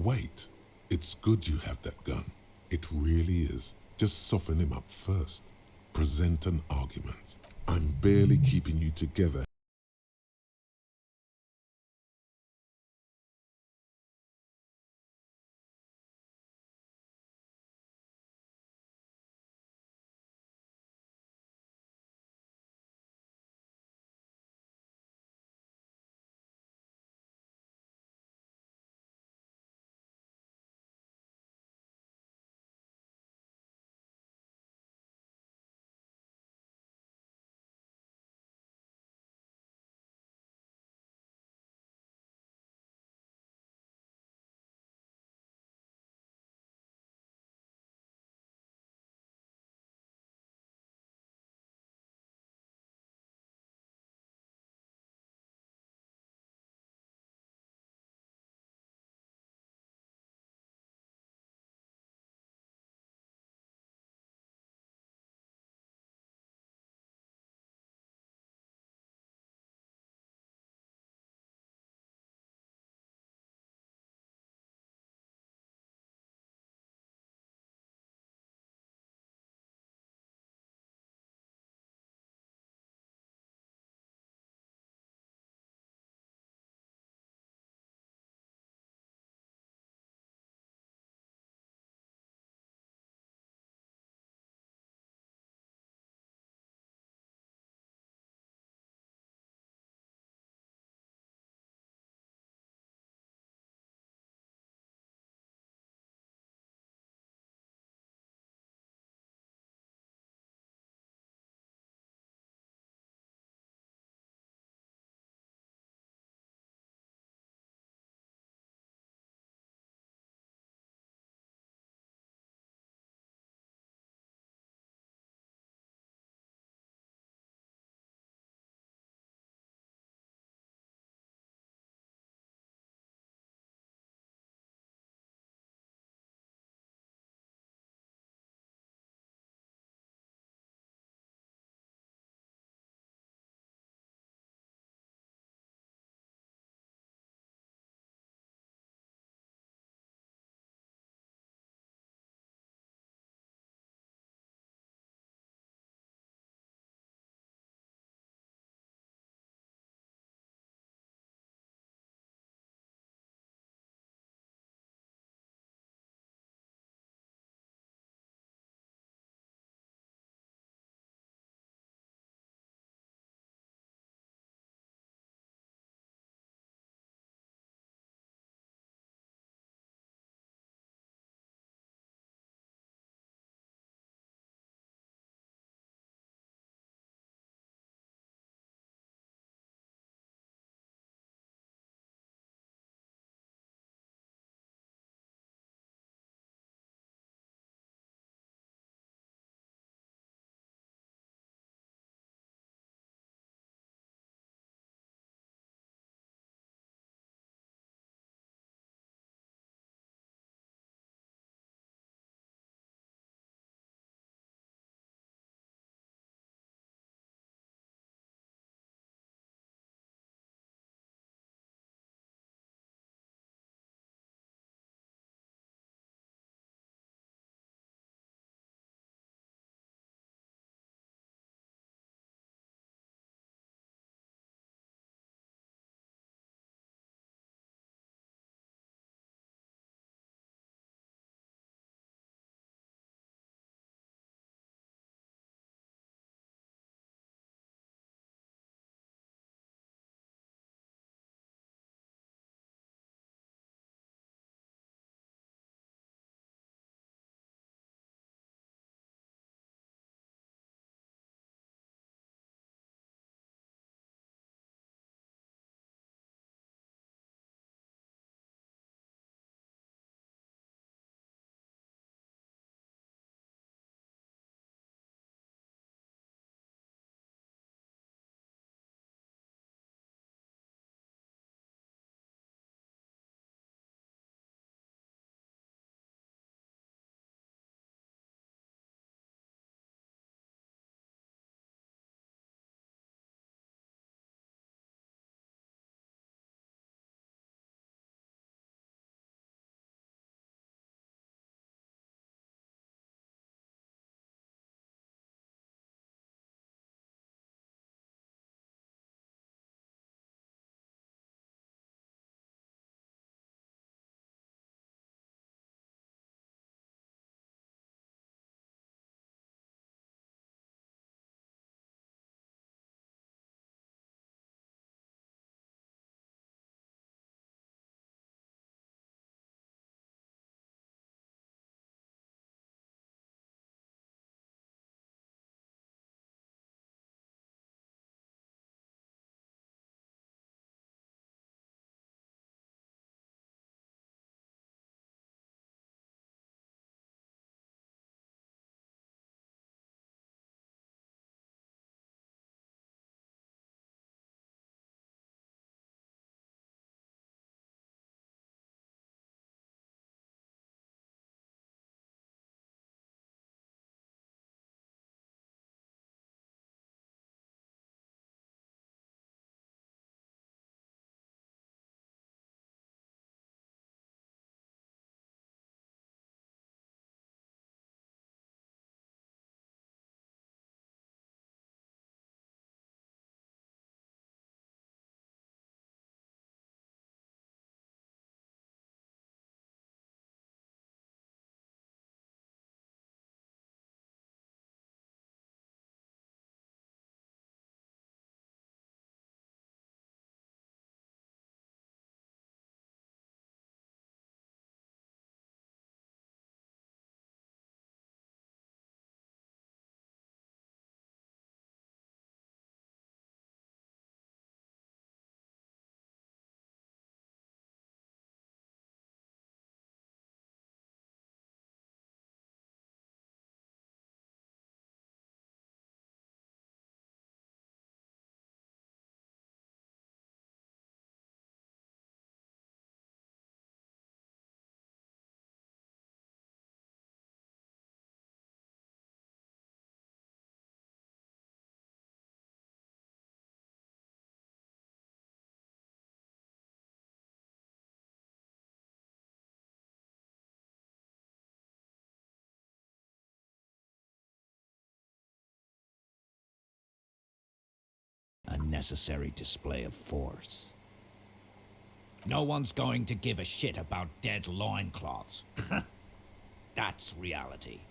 Wait, it's good you have that gun. It really is. Just soften him up first. Present an argument. I'm barely keeping you together unnecessary display of force. No one's going to give a shit about dead loincloths. That's reality.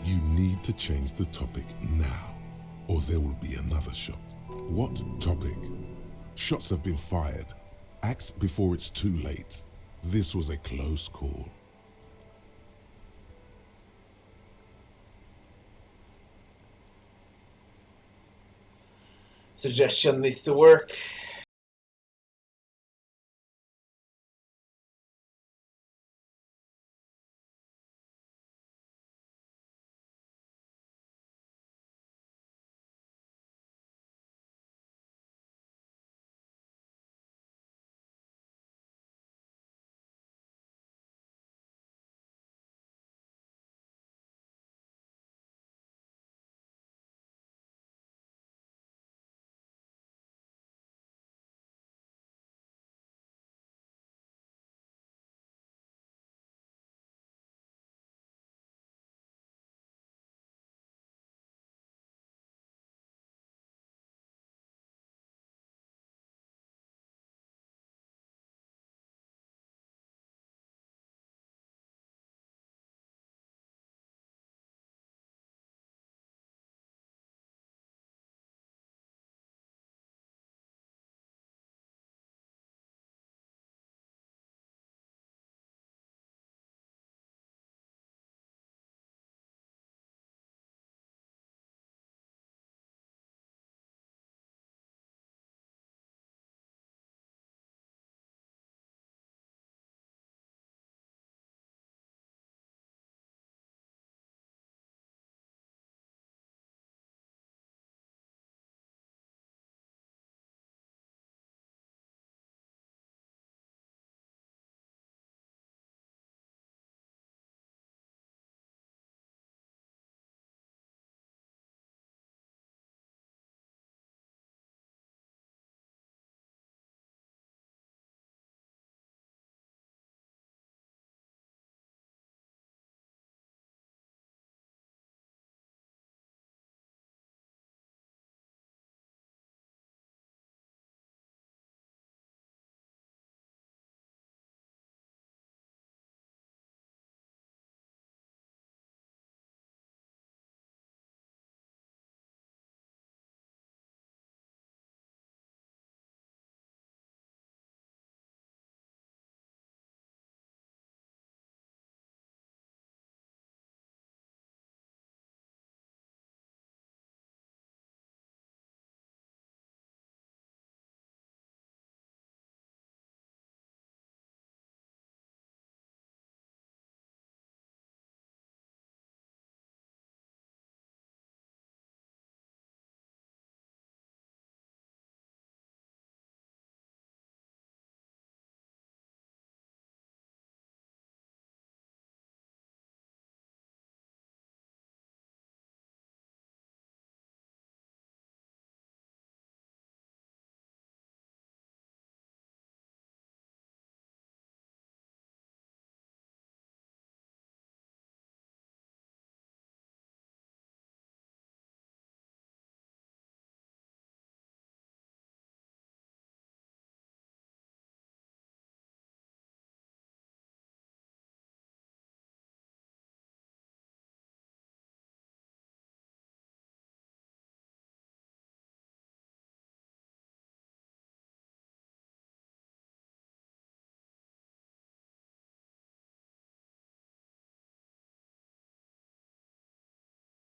You need to change the topic now, or there will be another shot. What topic? Shots have been fired. Act before it's too late. This was a close call. Suggestion needs to work.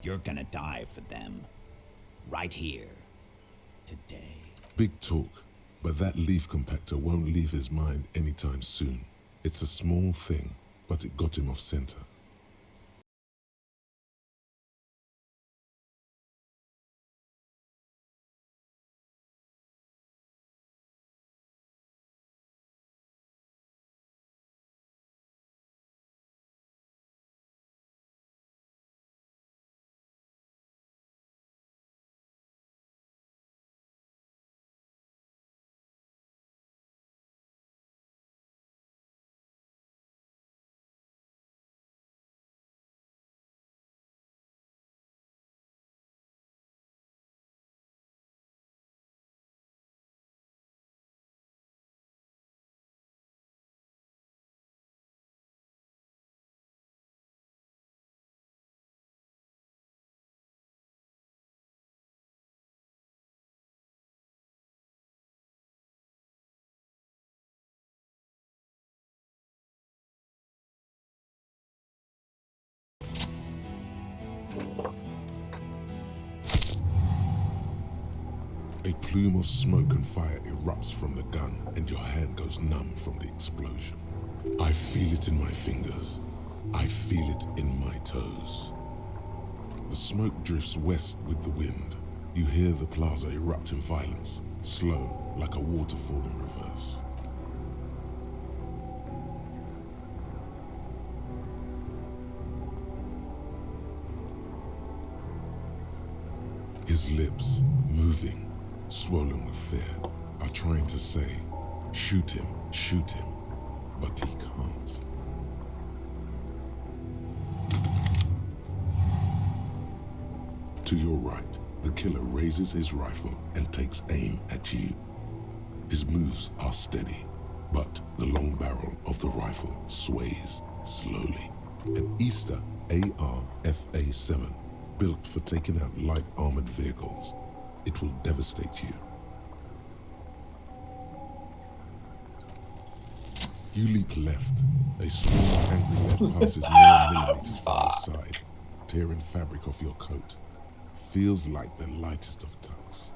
You're gonna die for them. Right here. Today. Big talk, but that leaf compactor won't leave his mind anytime soon. It's a small thing, but it got him off center. A plume of smoke and fire erupts from the gun, and your hand goes numb from the explosion. I feel it in my fingers. I feel it in my toes. The smoke drifts west with the wind. You hear the plaza erupt in violence, slow, like a waterfall in reverse. His lips, moving, swollen with fear, are trying to say, shoot him, but he can't. To your right, the killer raises his rifle and takes aim at you. His moves are steady, but the long barrel of the rifle sways slowly. An Easter AR-FA7, built for taking out light armored vehicles. It will devastate you. You leap left. A small, angry lead passes more millimeters from your side, tearing fabric off your coat. Feels like the lightest of tucks.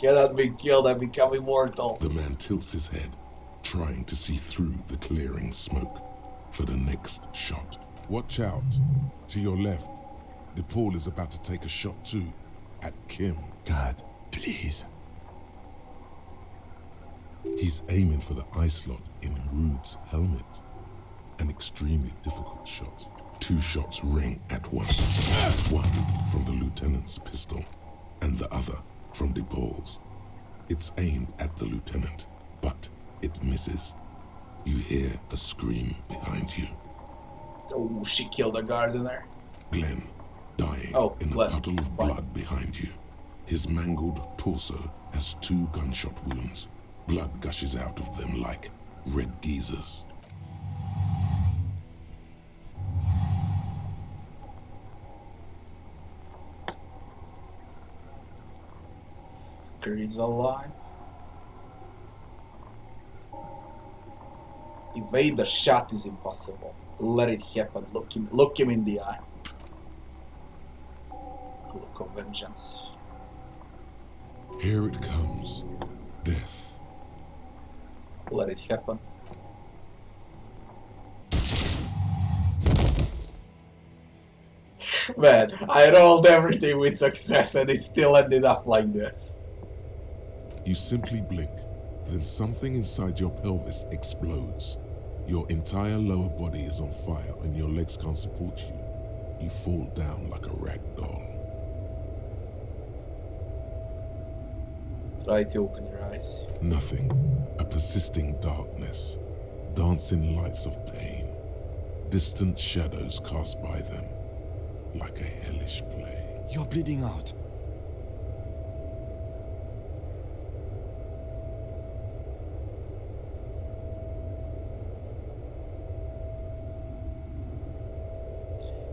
Cannot be killed and become immortal. The man tilts his head, trying to see through the clearing smoke for the next shot. Watch out. To your left, DePaul is about to take a shot too, at Kim. God, please. He's aiming for the eye slot in Rude's helmet. An extremely difficult shot. 2 shots ring at once. One from the lieutenant's pistol, and the other from DePaul's. It's aimed at the lieutenant, but it misses. You hear a scream behind you. Oh, she killed a gardener. Glenn, dying in a Glenn. puddle of blood behind you. His mangled torso has 2 gunshot wounds. Blood gushes out of them like red geysers. He's alive. Evade the shot is impossible. Let it happen. Look him in the eye. Look of vengeance. Here it comes. Death. Let it happen. Man, I rolled everything with success and it still ended up like this. You simply blink, then something inside your pelvis explodes. Your entire lower body is on fire and your legs can't support you. You fall down like a rag doll. Try to open your eyes. Nothing. A persisting darkness. Dancing lights of pain. Distant shadows cast by them. Like a hellish play. You're bleeding out.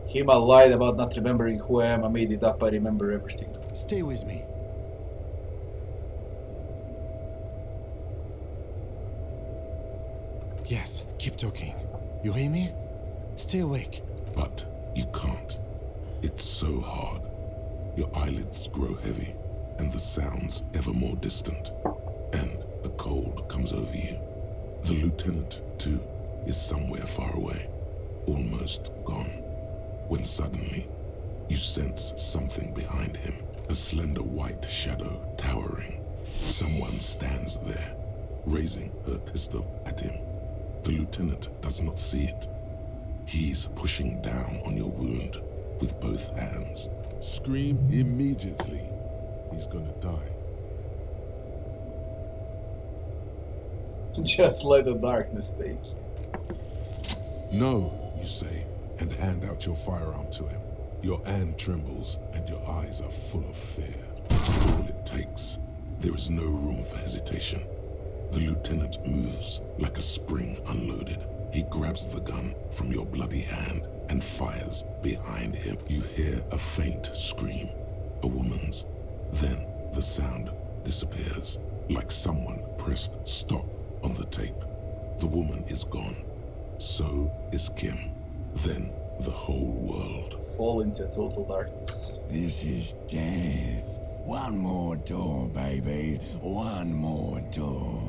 Hima lied about not remembering who I am. I made it up. I remember everything. Stay with me. Yes, keep talking. You hear me? Stay awake. But you can't. It's so hard. Your eyelids grow heavy, and the sounds ever more distant. And a cold comes over you. The lieutenant, too, is somewhere far away, almost gone. When suddenly, you sense something behind him, a slender white shadow towering. Someone stands there, raising her pistol at him. The lieutenant does not see it. He's pushing down on your wound with both hands. Scream immediately. He's gonna die. Just let the darkness take you. No, you say, and hand out your firearm to him. Your hand trembles, and your eyes are full of fear. That's all it takes. There is no room for hesitation. The lieutenant moves like a spring unloaded. He grabs the gun from your bloody hand and fires behind him. You hear a faint scream, a woman's. Then the sound disappears, like someone pressed stop on the tape. The woman is gone. So is Kim. Then the whole world. Fall into total darkness. This is death. One more door, baby. One more door.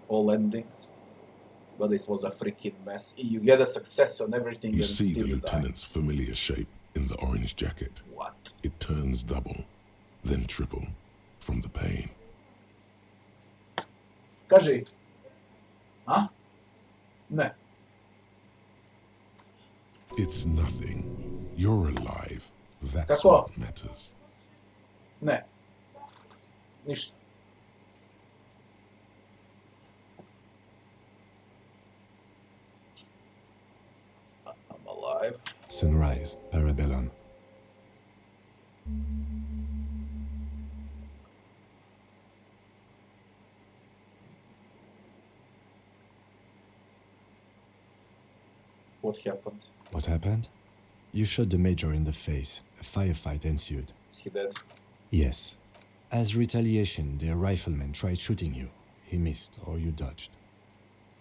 All endings. But this was a freaking mess. You get a success on everything You and see the still you die. lieutenant's familiar shape in the orange jacket. What? It turns double, then triple, from the pain. Кажи. А? Не. It's nothing. You're alive. That's Како? what matters. Не. Нищо. I'm alive. Sunrise, Parabellum. What happened? What happened? You shot the major in the face. A firefight ensued. Is he dead? Yes. As retaliation, the rifleman tried shooting you. He missed, or you dodged.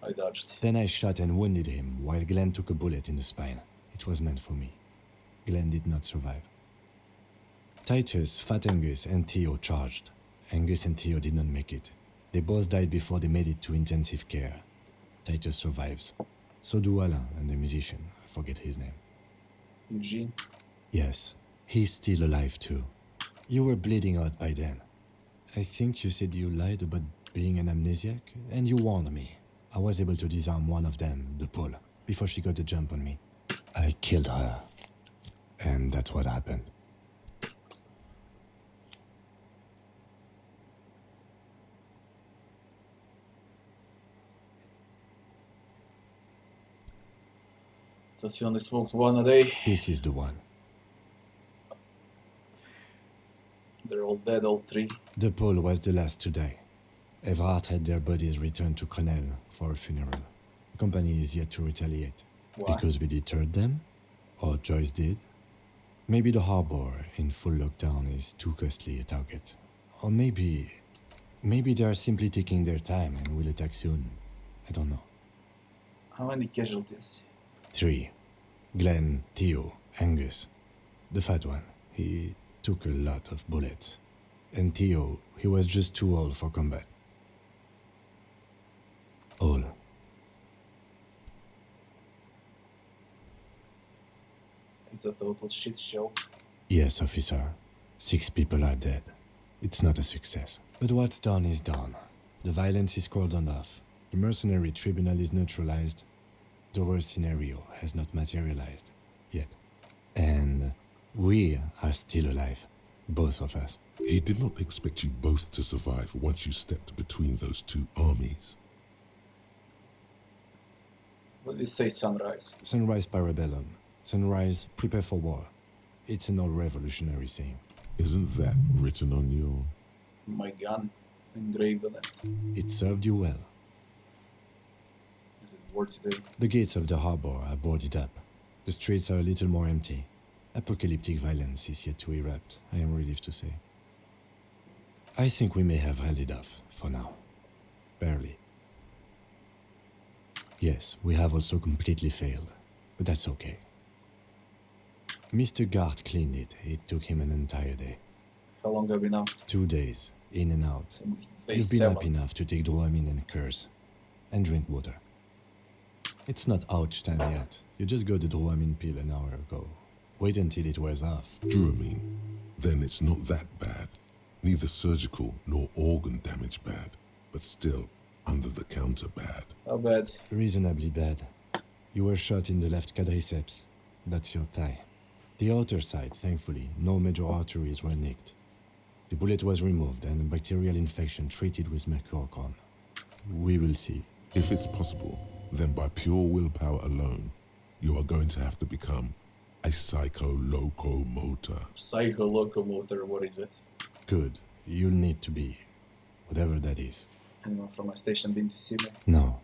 I dodged. Then I shot and wounded him, while Glenn took a bullet in the spine. It was meant for me. Glenn did not survive. Titus, Fat Angus, and Theo charged. Angus and Theo did not make it. They both died before they made it to intensive care. Titus survives. So do Alain and the musician. I forget his name. Eugene. Yes, he's still alive too. You were bleeding out by then. I think you said you lied about being an amnesiac, and you warned me. I was able to disarm one of them, the Pole, before she got the jump on me. I killed her. And that's what happened. Thought you only smoked one a day. This is the one. They're all dead, all three. The Pole was the last to die. Everard had their bodies returned to Crenel for a funeral. The company is yet to retaliate. Why? Because we deterred them? Or Joyce did? Maybe the harbor in full lockdown is too costly a target. Or maybe they are simply taking their time and will attack soon. I don't know. How many casualties? 3. Glenn, Theo, Angus. The fat one. He took a lot of bullets. And Theo, he was just too old for combat. All. It's a total shit show. Yes, officer. 6 people are dead. It's not a success. But what's done is done. The violence is cordoned off. The mercenary tribunal is neutralized. The worst scenario has not materialized. Yet. And we are still alive. Both of us. He did not expect you both to survive once you stepped between those two armies. What did you say, Sunrise? Sunrise Parabellum. Sunrise, prepare for war. It's an old revolutionary saying. Isn't that written on your... My gun engraved on it. It served you well. Is it worth it? The gates of the harbor are boarded up. The streets are a little more empty. Apocalyptic violence is yet to erupt, I am relieved to say. I think we may have held it off, for now. Barely. Yes, we have also completely failed, but that's okay. Mr. Gart cleaned it. It took him an entire day. How long have you been out? 2 days, in and out. It's day You've been 7. up enough to take Dramamine and curse. And drink water. It's not ouch time yet. You just got the Dramamine pill an hour ago. Wait until it wears off. Dramamine? Then it's not that bad. Neither surgical nor organ damage bad, but still under the counter bad. How bad? Reasonably bad. You were shot in the left quadriceps. That's your thigh. The outer side, thankfully, no major arteries were nicked. The bullet was removed and a bacterial infection treated with mercurochrome. We will see. If it's possible, then by pure willpower alone, you are going to have to become a psycho-locomotor. Psycho locomotor, what is it? Good. You'll need to be. Whatever that is. Anyone from my station been to see me? No.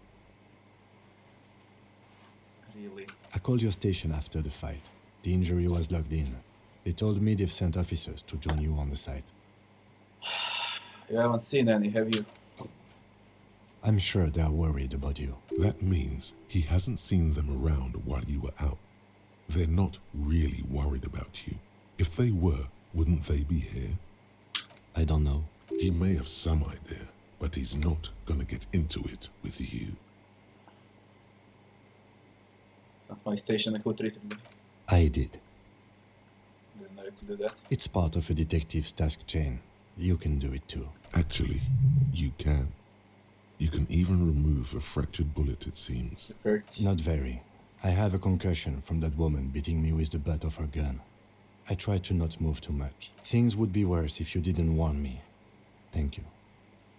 Really? I called your station after the fight. The injury was logged in. They told me they've sent officers to join you on the site. You haven't seen any, have you? I'm sure they're worried about you. That means he hasn't seen them around while you were out. They're not really worried about you. If they were, wouldn't they be here? I don't know. He may have some idea, but he's not gonna get into it with you. At my station, who treated me? I did. Didn't know you could do that. It's part of a detective's task chain. You can do it too. Actually, you can. You can even remove a fractured bullet, it seems. It hurt. Not very. I have a concussion from that woman beating me with the butt of her gun. I tried to not move too much. Things would be worse if you didn't warn me. Thank you.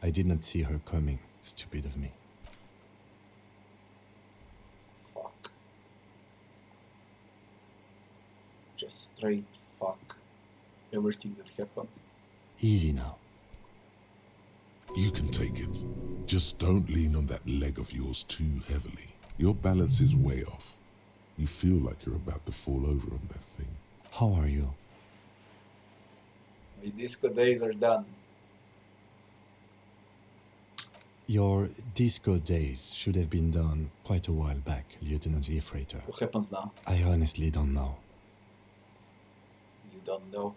I did not see her coming. Stupid of me. Fuck. Just straight fuck. Everything that happened. Easy now. You can take it. Just don't lean on that leg of yours too heavily. Your balance is way off. You feel like you're about to fall over on that thing. How are you? My disco days are done. Your disco days should have been done quite a while back, Lieutenant Liefreiter. What happens now? I honestly don't know. You don't know.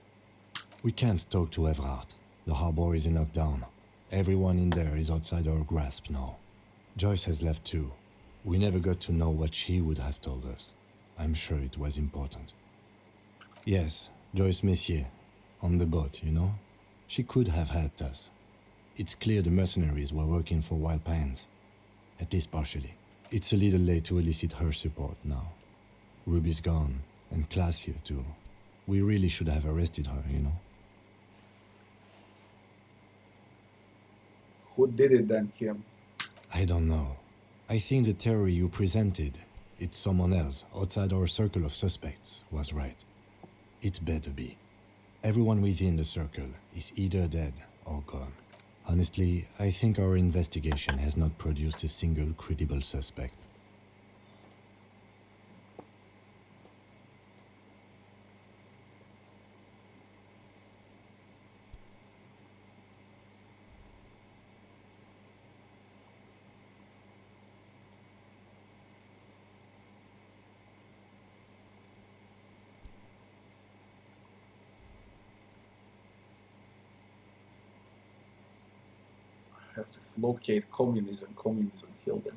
We can't talk to Everard. The harbor is in lockdown. Everyone in there is outside our grasp now. Joyce has left too. We never got to know what she would have told us. I'm sure it was important. Yes, Joyce Messier. On the boat, you know? She could have helped us. It's clear the mercenaries were working for Wild Pines. At least partially. It's a little late to elicit her support now. Ruby's gone, and Class here too. We really should have arrested her, you know? Who did it then, Kim? I don't know. I think the theory you presented, it's someone else, outside our circle of suspects, was right. It better be. Everyone within the circle is either dead or gone. Honestly, I think our investigation has not produced a single credible suspect. I have to locate communism. Communism killed them.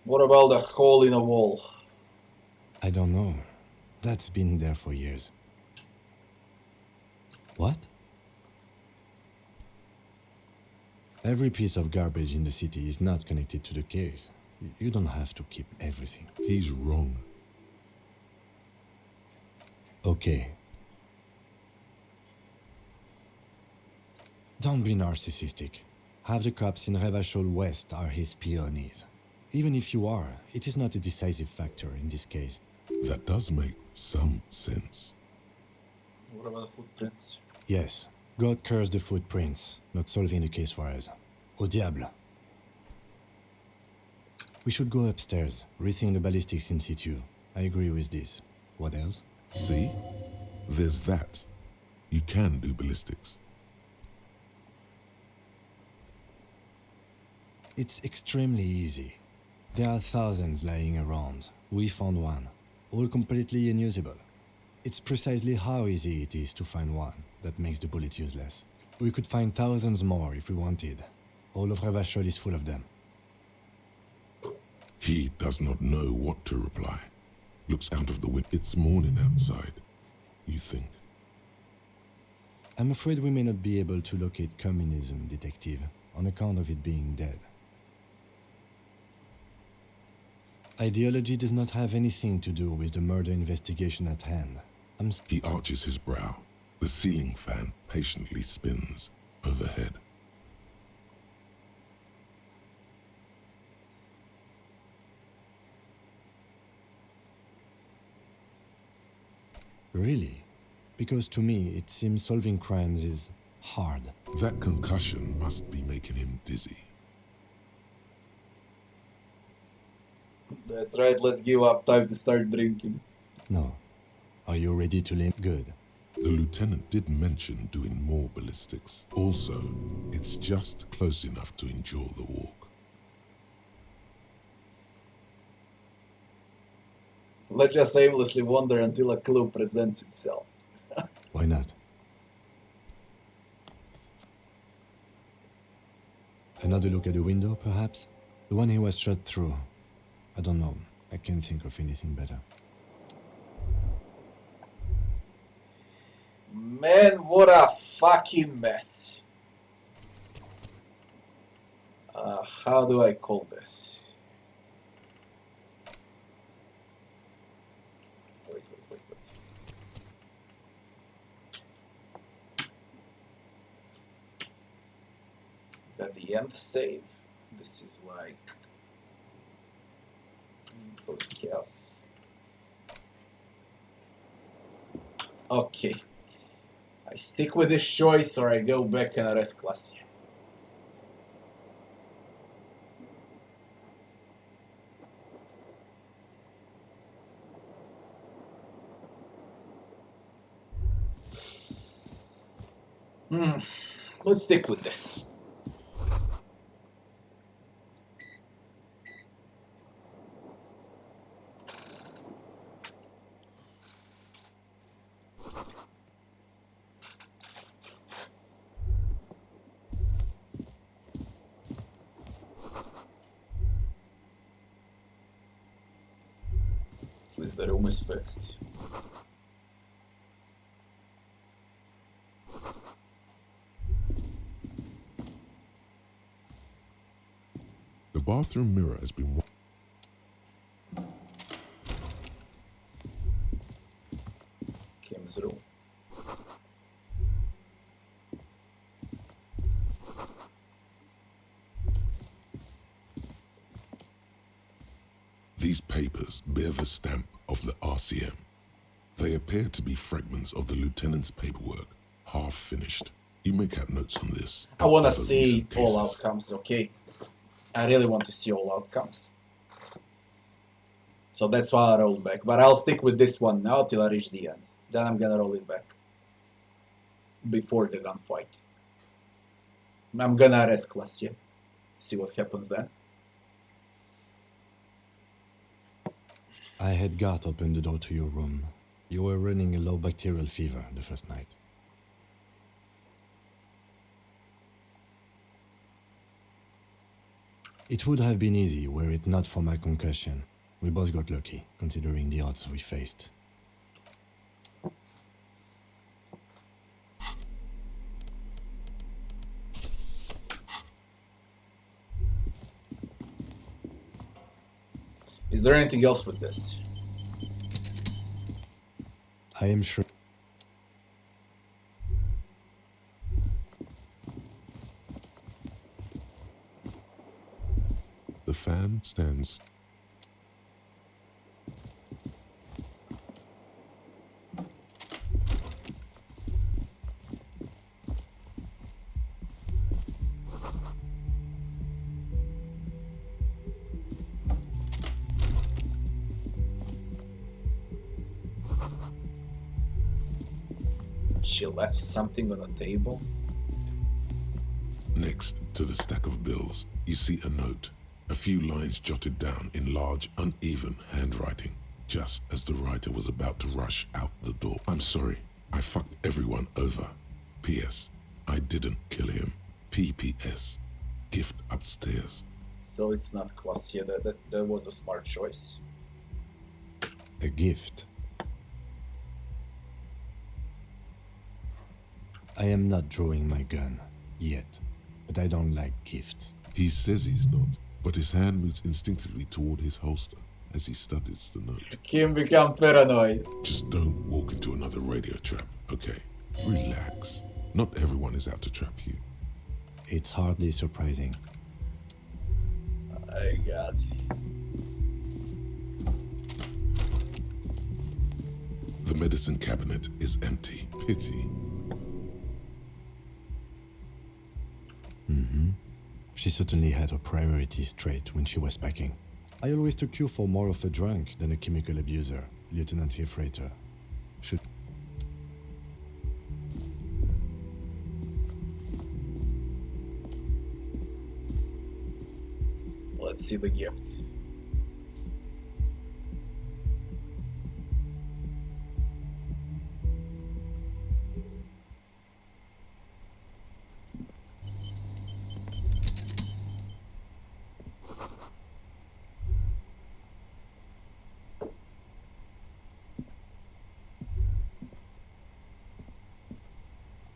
What about the hole in a wall? I don't know. That's been there for years. What? Every piece of garbage in the city is not connected to the case. You don't have to keep everything. He's wrong. Okay. Don't be narcissistic. Half the cops in Revachol West are his peonies. Even if you are, it is not a decisive factor in this case. That does make some sense. What about the footprints? Yes, God curse the footprints, not solving the case for us. Au diable. We should go upstairs, rethink the ballistics in situ. I agree with this. What else? See? There's that. You can do ballistics. It's extremely easy. There are thousands lying around. We found one, all completely unusable. It's precisely how easy it is to find one that makes the bullet useless. We could find thousands more if we wanted. All of Revachol is full of them. He does not know what to reply. Looks out of the window. It's morning outside. You think? I'm afraid we may not be able to locate communism, Detective, on account of it being dead. Ideology does not have anything to do with the murder investigation at hand. He arches his brow. The ceiling fan patiently spins overhead. Really? Because to me, it seems solving crimes is hard. That concussion must be making him dizzy. That's right, let's give up. Time to start drinking. No. Are you ready to leave? Good. The lieutenant did mention doing more ballistics. Also, it's just close enough to enjoy the walk. Let's just aimlessly wander until a clue presents itself. Why not? Another look at the window, perhaps? The one he was shot through. I don't know. I can't think of anything better. Man, what a fucking mess. How do I call this? Wait. At the end save. This is like chaos. Okay. I stick with this choice or I go back and arrest Class. Let's stick with this. At least the room is fixed. The bathroom mirror has been. Kim's room. These papers bear the stamp of the RCM. They appear to be fragments of the lieutenant's paperwork, half finished. You make out notes on this. I want to and other see recent all cases. outcomes, okay? I really want to see all outcomes. So that's why I rolled back. But I'll stick with this one now till I reach the end. Then I'm gonna roll it back. Before the gunfight. I'm gonna arrest Glacier. See what happens then. I had Garth open the door to your room. You were running a low bacterial fever the first night. It would have been easy were it not for my concussion. We both got lucky, considering the odds we faced. Is there anything else with this? I am sure. The fan stands. She left something on the table. Next to the stack of bills, you see a note. A few lines jotted down in large, uneven handwriting, just as the writer was about to rush out the door. I'm sorry, I fucked everyone over. P.S. I didn't kill him. P.P.S. Gift upstairs. So it's not Glacier. That was a smart choice. A gift. I am not drawing my gun, yet, but I don't like gifts. He says he's not, but his hand moves instinctively toward his holster as he studies the note. Kim become paranoid. Just don't walk into another radio trap, okay? Relax. Not everyone is out to trap you. It's hardly surprising. My God. The medicine cabinet is empty. Pity. She certainly had her priorities straight when she was packing. I always took you for more of a drunk than a chemical abuser, Lieutenant Hefreiter. Should... Let's see the gift.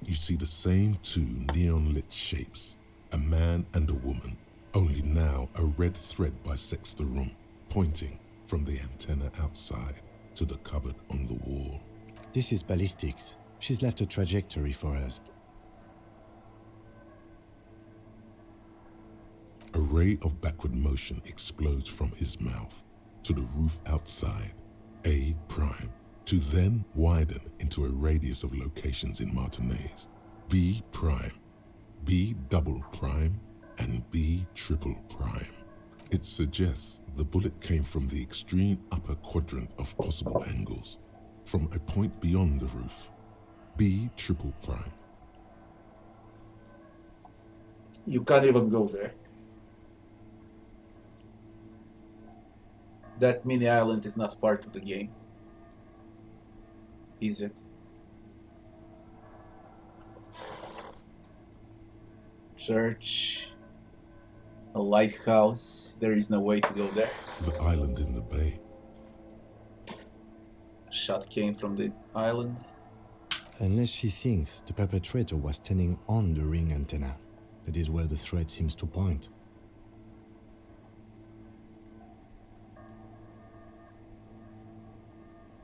You see the same two neon-lit shapes, a man and a woman, only now a red thread bisects the room, pointing from the antenna outside to the cupboard on the wall. This is ballistics. She's left a trajectory for us. A ray of backward motion explodes from his mouth to the roof outside, A prime, to then widen into a radius of locations in Martinez, B prime, B double prime, and B triple prime. It suggests the bullet came from the extreme upper quadrant of possible angles, from a point beyond the roof, B triple prime. You can't even go there. That mini island is not part of the game. Is it? Church. A lighthouse. There is no way to go there. The island in the bay. shot came from the island. Unless she thinks the perpetrator was standing on the ring antenna. That is where the threat seems to point.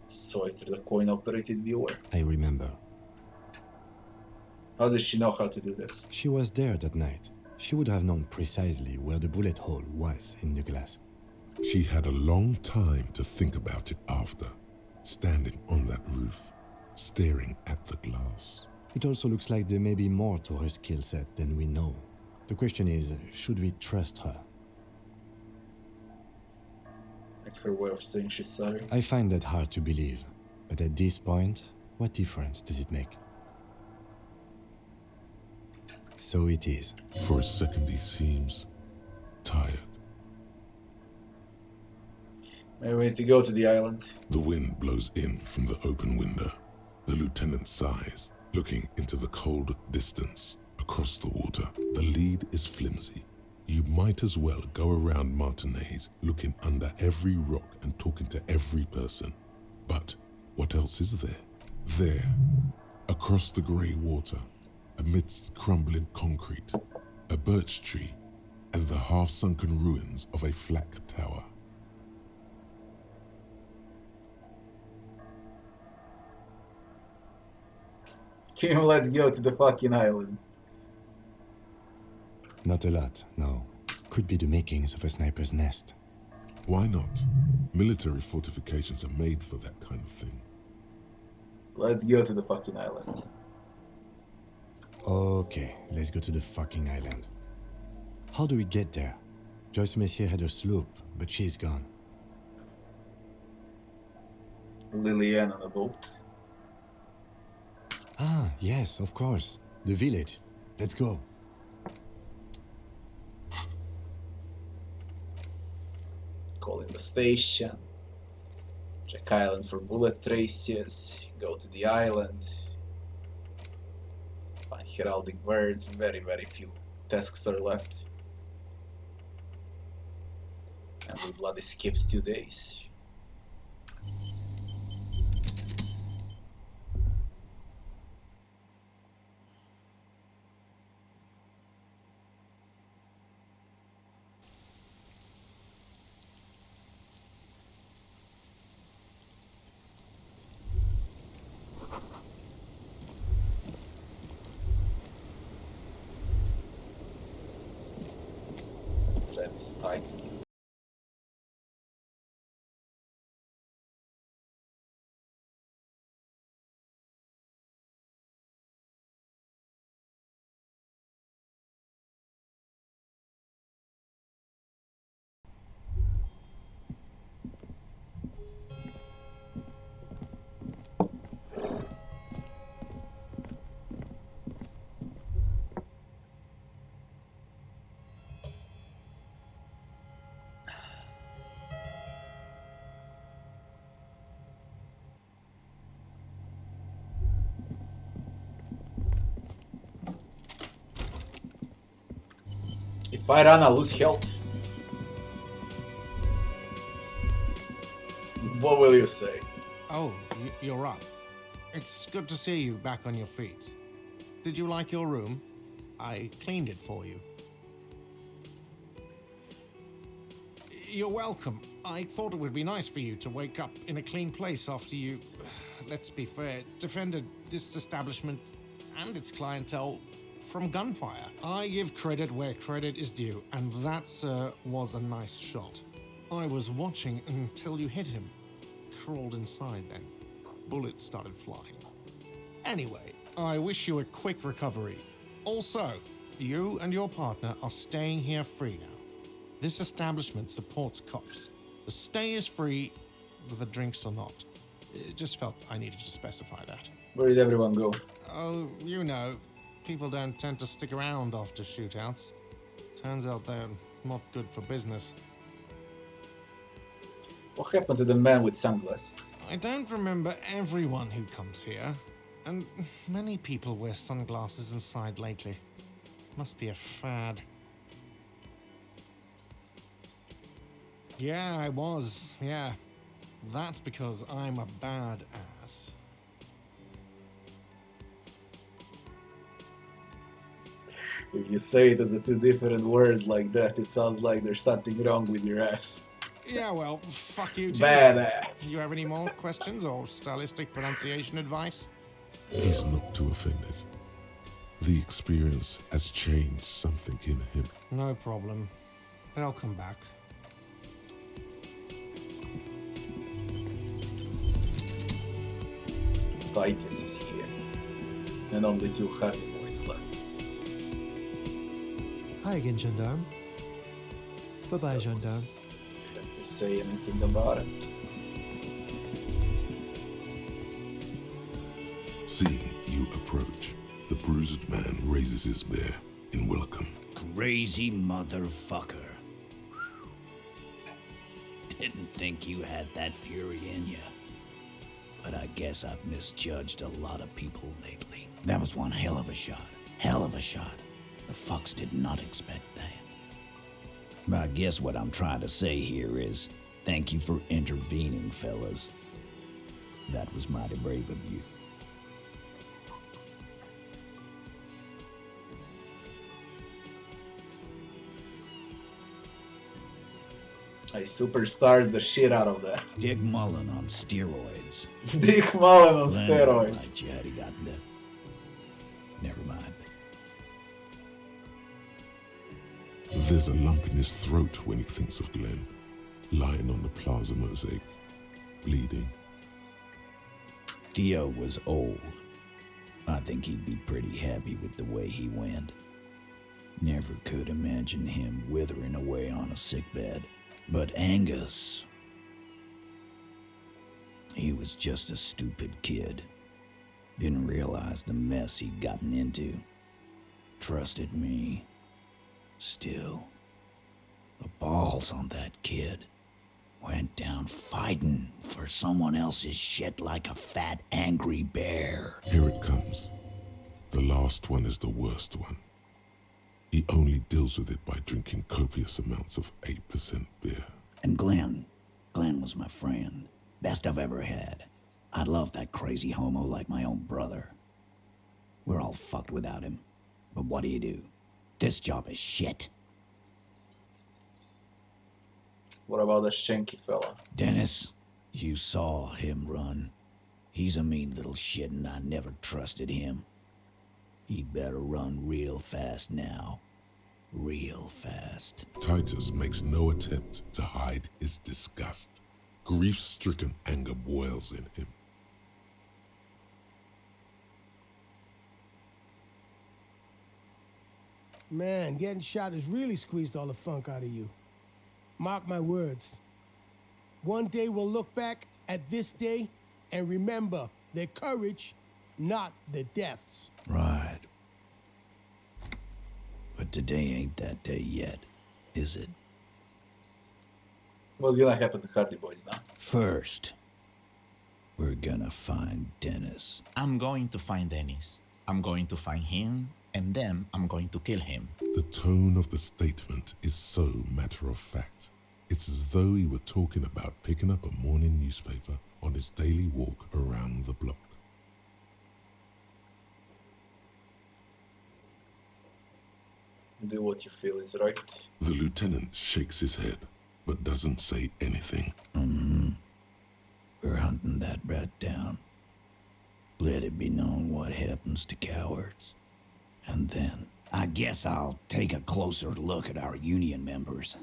Saw it through the coin-operated viewer. I remember. How does she know how to do this? She was there that night. She would have known precisely where the bullet hole was in the glass. She had a long time to think about it after, standing on that roof, staring at the glass. It also looks like there may be more to her skill set than we know. The question is, should we trust her? It's her way of saying she's sorry. I find that hard to believe. But at this point, what difference does it make? So it is. For a second he seems tired. Maybe we need to go to the island. The wind blows in from the open window. The lieutenant sighs, looking into the cold distance across the water. The lead is flimsy. You might as well go around Martinez looking under every rock and talking to every person. But what else is there? There, across the grey water, amidst crumbling concrete, a birch tree, and the half-sunken ruins of a flak tower. Kim, let's go to the fucking island. Not a lot, no. Could be the makings of a sniper's nest. Why not? Military fortifications are made for that kind of thing. Let's go to the fucking island. Okay, let's go to the fucking island. How do we get there? Joyce Messier had her sloop, but she's gone. Lillian on a boat. Ah, yes, of course. The village. Let's go. Calling the station. Check island for bullet traces. Go to the island. Find heraldic words. Very, very few tasks are left. And we bloody skipped 2 days. Is tight. If I run, I lose health. What will you say? Oh, you're up. It's good to see you back on your feet. Did you like your room? I cleaned it for you. You're welcome. I thought it would be nice for you to wake up in a clean place after you, let's be fair, defended this establishment and its clientele from gunfire. I give credit where credit is due, and that, sir, was a nice shot. I was watching until you hit him. Crawled inside then. Bullets started flying. Anyway, I wish you a quick recovery. Also, you and your partner are staying here free now. This establishment supports cops. The stay is free, but the drinks are not. It just felt I needed to specify that. Where did everyone go? Oh, you know, people don't tend to stick around after shootouts. Turns out they're not good for business. What happened to the man with sunglasses? I don't remember everyone who comes here, and many people wear sunglasses inside lately. Must be a fad. Yeah, I was, yeah. That's because I'm a bad ass. If you say it as a two different words like that, it sounds like there's something wrong with your ass. Yeah, well, fuck you too. Badass. You have any more questions or stylistic pronunciation advice? He's not too offended. The experience has changed something in him. No problem. They'll come back. Titus is here. And only 2 Hardy boys left. Hi again, gendarme. Bye-bye, gendarme. Doesn't have to say anything about it. Seeing you approach, the bruised man raises his bear in welcome. Crazy motherfucker. Didn't think you had that fury in you. But I guess I've misjudged a lot of people lately. That was one hell of a shot. Hell of a shot. The fucks did not expect that. But I guess what I'm trying to say here is, thank you for intervening, fellas. That was mighty brave of you. I superstarred the shit out of that. Dick Mullen on steroids. Dick Mullen on Glenn steroids. liked you had he gotten it. Never mind. There's a lump in his throat when he thinks of Glenn, lying on the plaza mosaic, bleeding. Dio was old. I think he'd be pretty happy with the way he went. Never could imagine him withering away on a sickbed. But Angus... he was just a stupid kid. Didn't realize the mess he'd gotten into. Trusted me. Still, the balls on that kid. Went down fighting for someone else's shit like a fat, angry bear. Here it comes. The last one is the worst one. He only deals with it by drinking copious amounts of 8% beer. And Glenn was my friend. Best I've ever had. I love that crazy homo like my own brother. We're all fucked without him. But what do? This job is shit. What about the Shanky fella? Dennis, you saw him run. He's a mean little shit and I never trusted him. He'd better run real fast now. Real fast. Titus makes no attempt to hide his disgust. Grief-stricken anger boils in him. Man, getting shot has really squeezed all the funk out of you. Mark my words. One day we'll look back at this day and remember their courage, not their deaths. Right. But today ain't that day yet, is it? What's gonna happen to Hardy Boys now? First, we're gonna find Dennis. I'm going to find Dennis. I'm going to find him, and then I'm going to kill him. The tone of the statement is so matter-of-fact. It's as though he were talking about picking up a morning newspaper on his daily walk around the block. Do what you feel is right. The lieutenant shakes his head, but doesn't say anything. We're hunting that rat down. Let it be known what happens to cowards. And then, I guess I'll take a closer look at our union members.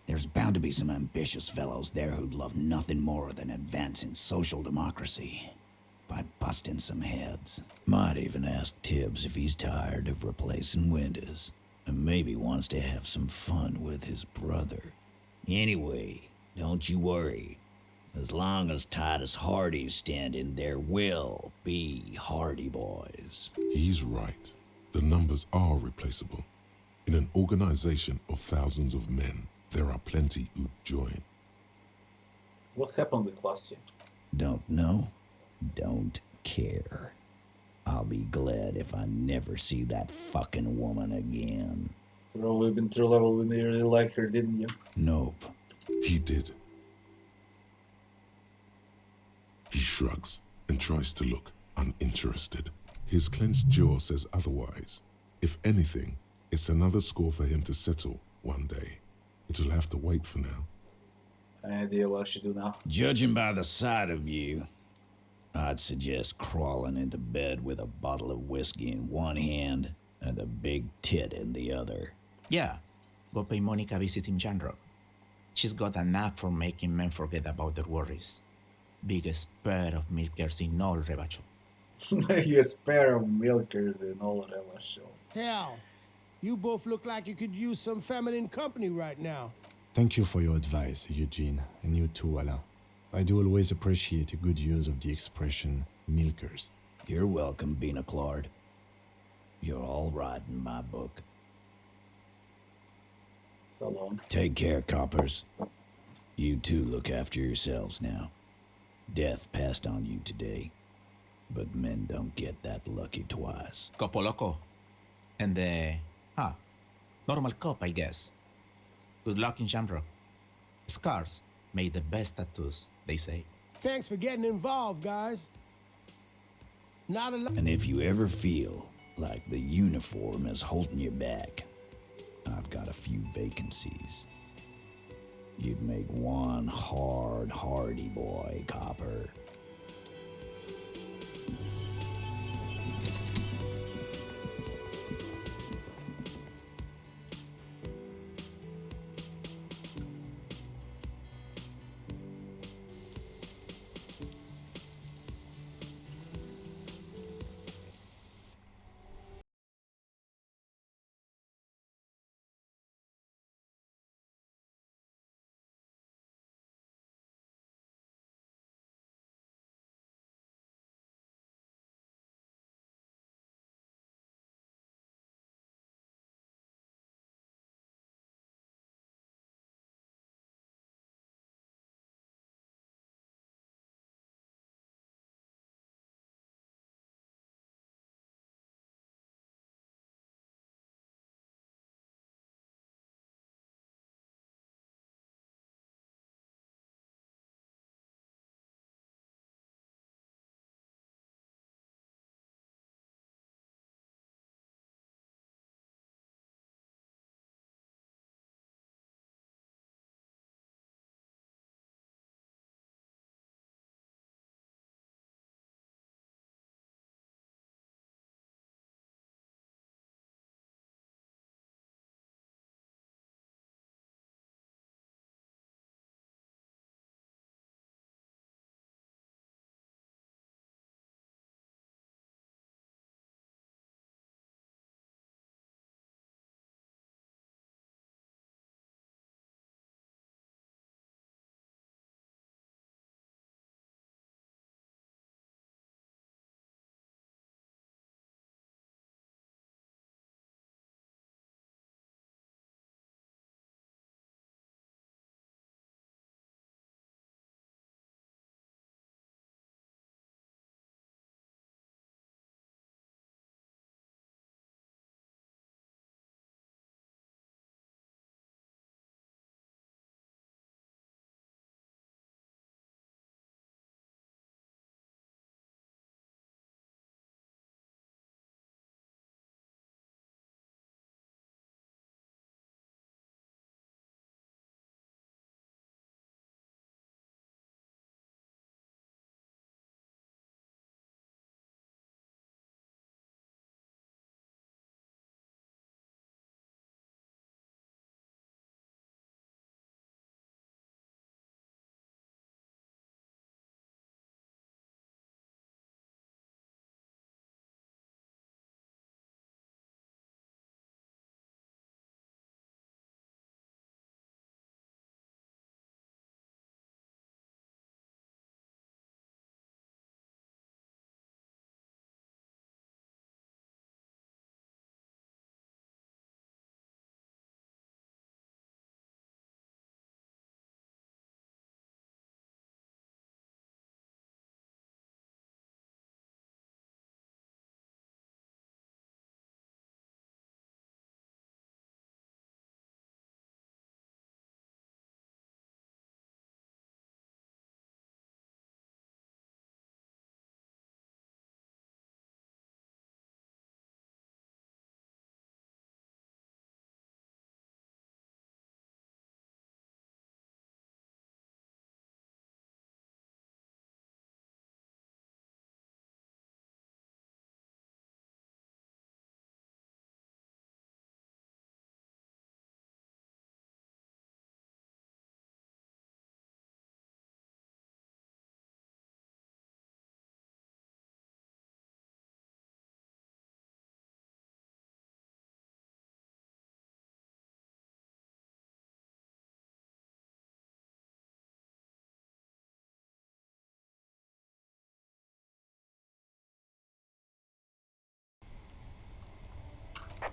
There's bound to be some ambitious fellows there who'd love nothing more than advancing social democracy by busting some heads. Might even ask Tibbs if he's tired of replacing windows, and maybe wants to have some fun with his brother. Anyway, don't you worry. As long as Titus Hardy's standing, there will be Hardy Boys. He's right. The numbers are replaceable. In an organization of thousands of men, there are plenty who'd join. What happened with Lassie? Don't know, don't care. I'll be glad if I never see that fucking woman again. Probably been through level when you really liked her, didn't you? Nope. He did. He shrugs and tries to look uninterested. His clenched jaw says otherwise. If anything, it's another score for him to settle one day. It'll have to wait for now. Any idea what I should do now? Judging by the sight of you, I'd suggest crawling into bed with a bottle of whiskey in one hand and a big tit in the other. Yeah, go pay Monica a visit in Janrock. She's got a knack for making men forget about their worries. Biggest pair of milkers in all Rebacho. Biggest pair of milkers in all of them show. Hell, you both look like you could use some feminine company right now. Thank you for your advice, Eugene, and you too, Alain. I do always appreciate a good use of the expression milkers. You're welcome, Bina Claude. You're all right in my book. So long. Take care, coppers. You two look after yourselves now. Death passed on you today, but men don't get that lucky twice. Copo Loco. And normal cop, I guess. Good luck in Shamrock. Scars made the best tattoos, they say. Thanks for getting involved, guys. Not a lot. And if you ever feel like the uniform is holding you back, I've got a few vacancies. You'd make one hardy boy, copper.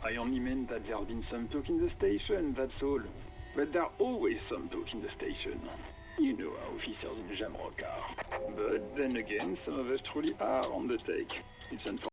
I only meant that there's been some talk in the station, that's all. But there's always some talk in the station. You know how officers in Jamrock are. But then again, some of us truly are on the take. It's unfortunate.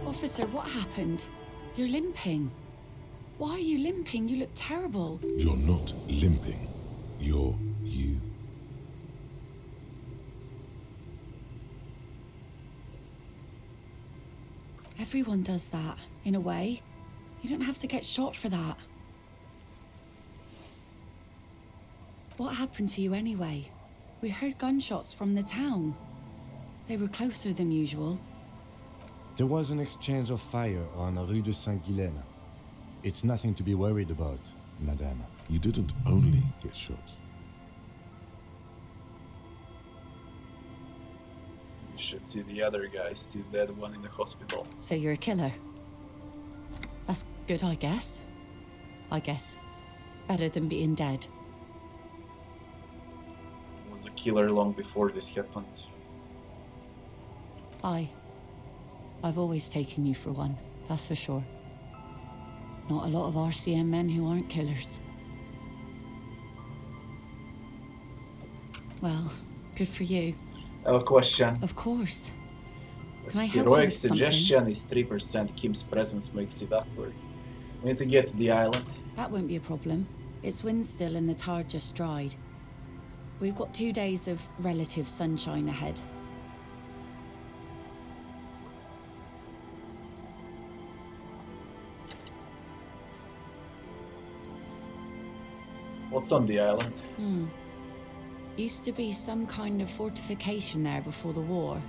Officer, what happened? You're limping. Why are you limping? You look terrible. You're not limping. You're you. Everyone does that, in a way. You don't have to get shot for that. What happened to you anyway? We heard gunshots from the town. They were closer than usual. There was an exchange of fire on Rue de Saint-Guylaine. It's nothing to be worried about, madame. You didn't only get shot. You should see the other guy, still dead, one in the hospital. So you're a killer? That's good, I guess. I guess. Better than being dead. Was a killer long before this happened. I've always taken you for one, that's for sure. Not a lot of RCM men who aren't killers. Well, good for you. I have a question. Of course. Can I help you Heroic with something? suggestion is 3%. Kim's presence makes it awkward. We need to get to the island. That won't be a problem. It's wind still and the tar just dried. We've got 2 days of relative sunshine ahead. What's on the island? Used to be some kind of fortification there before the war.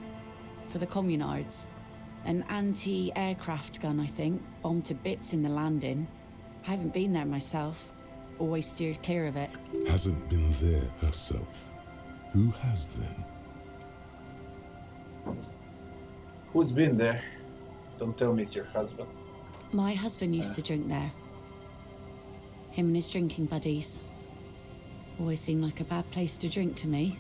For the communards. An anti-aircraft gun, I think. Bombed to bits in the landing. I haven't been there myself. Always steered clear of it. Hasn't been there herself. Who has then? Who's been there? Don't tell me it's your husband. My husband used to drink there. Him and his drinking buddies. Always seemed like a bad place to drink to me.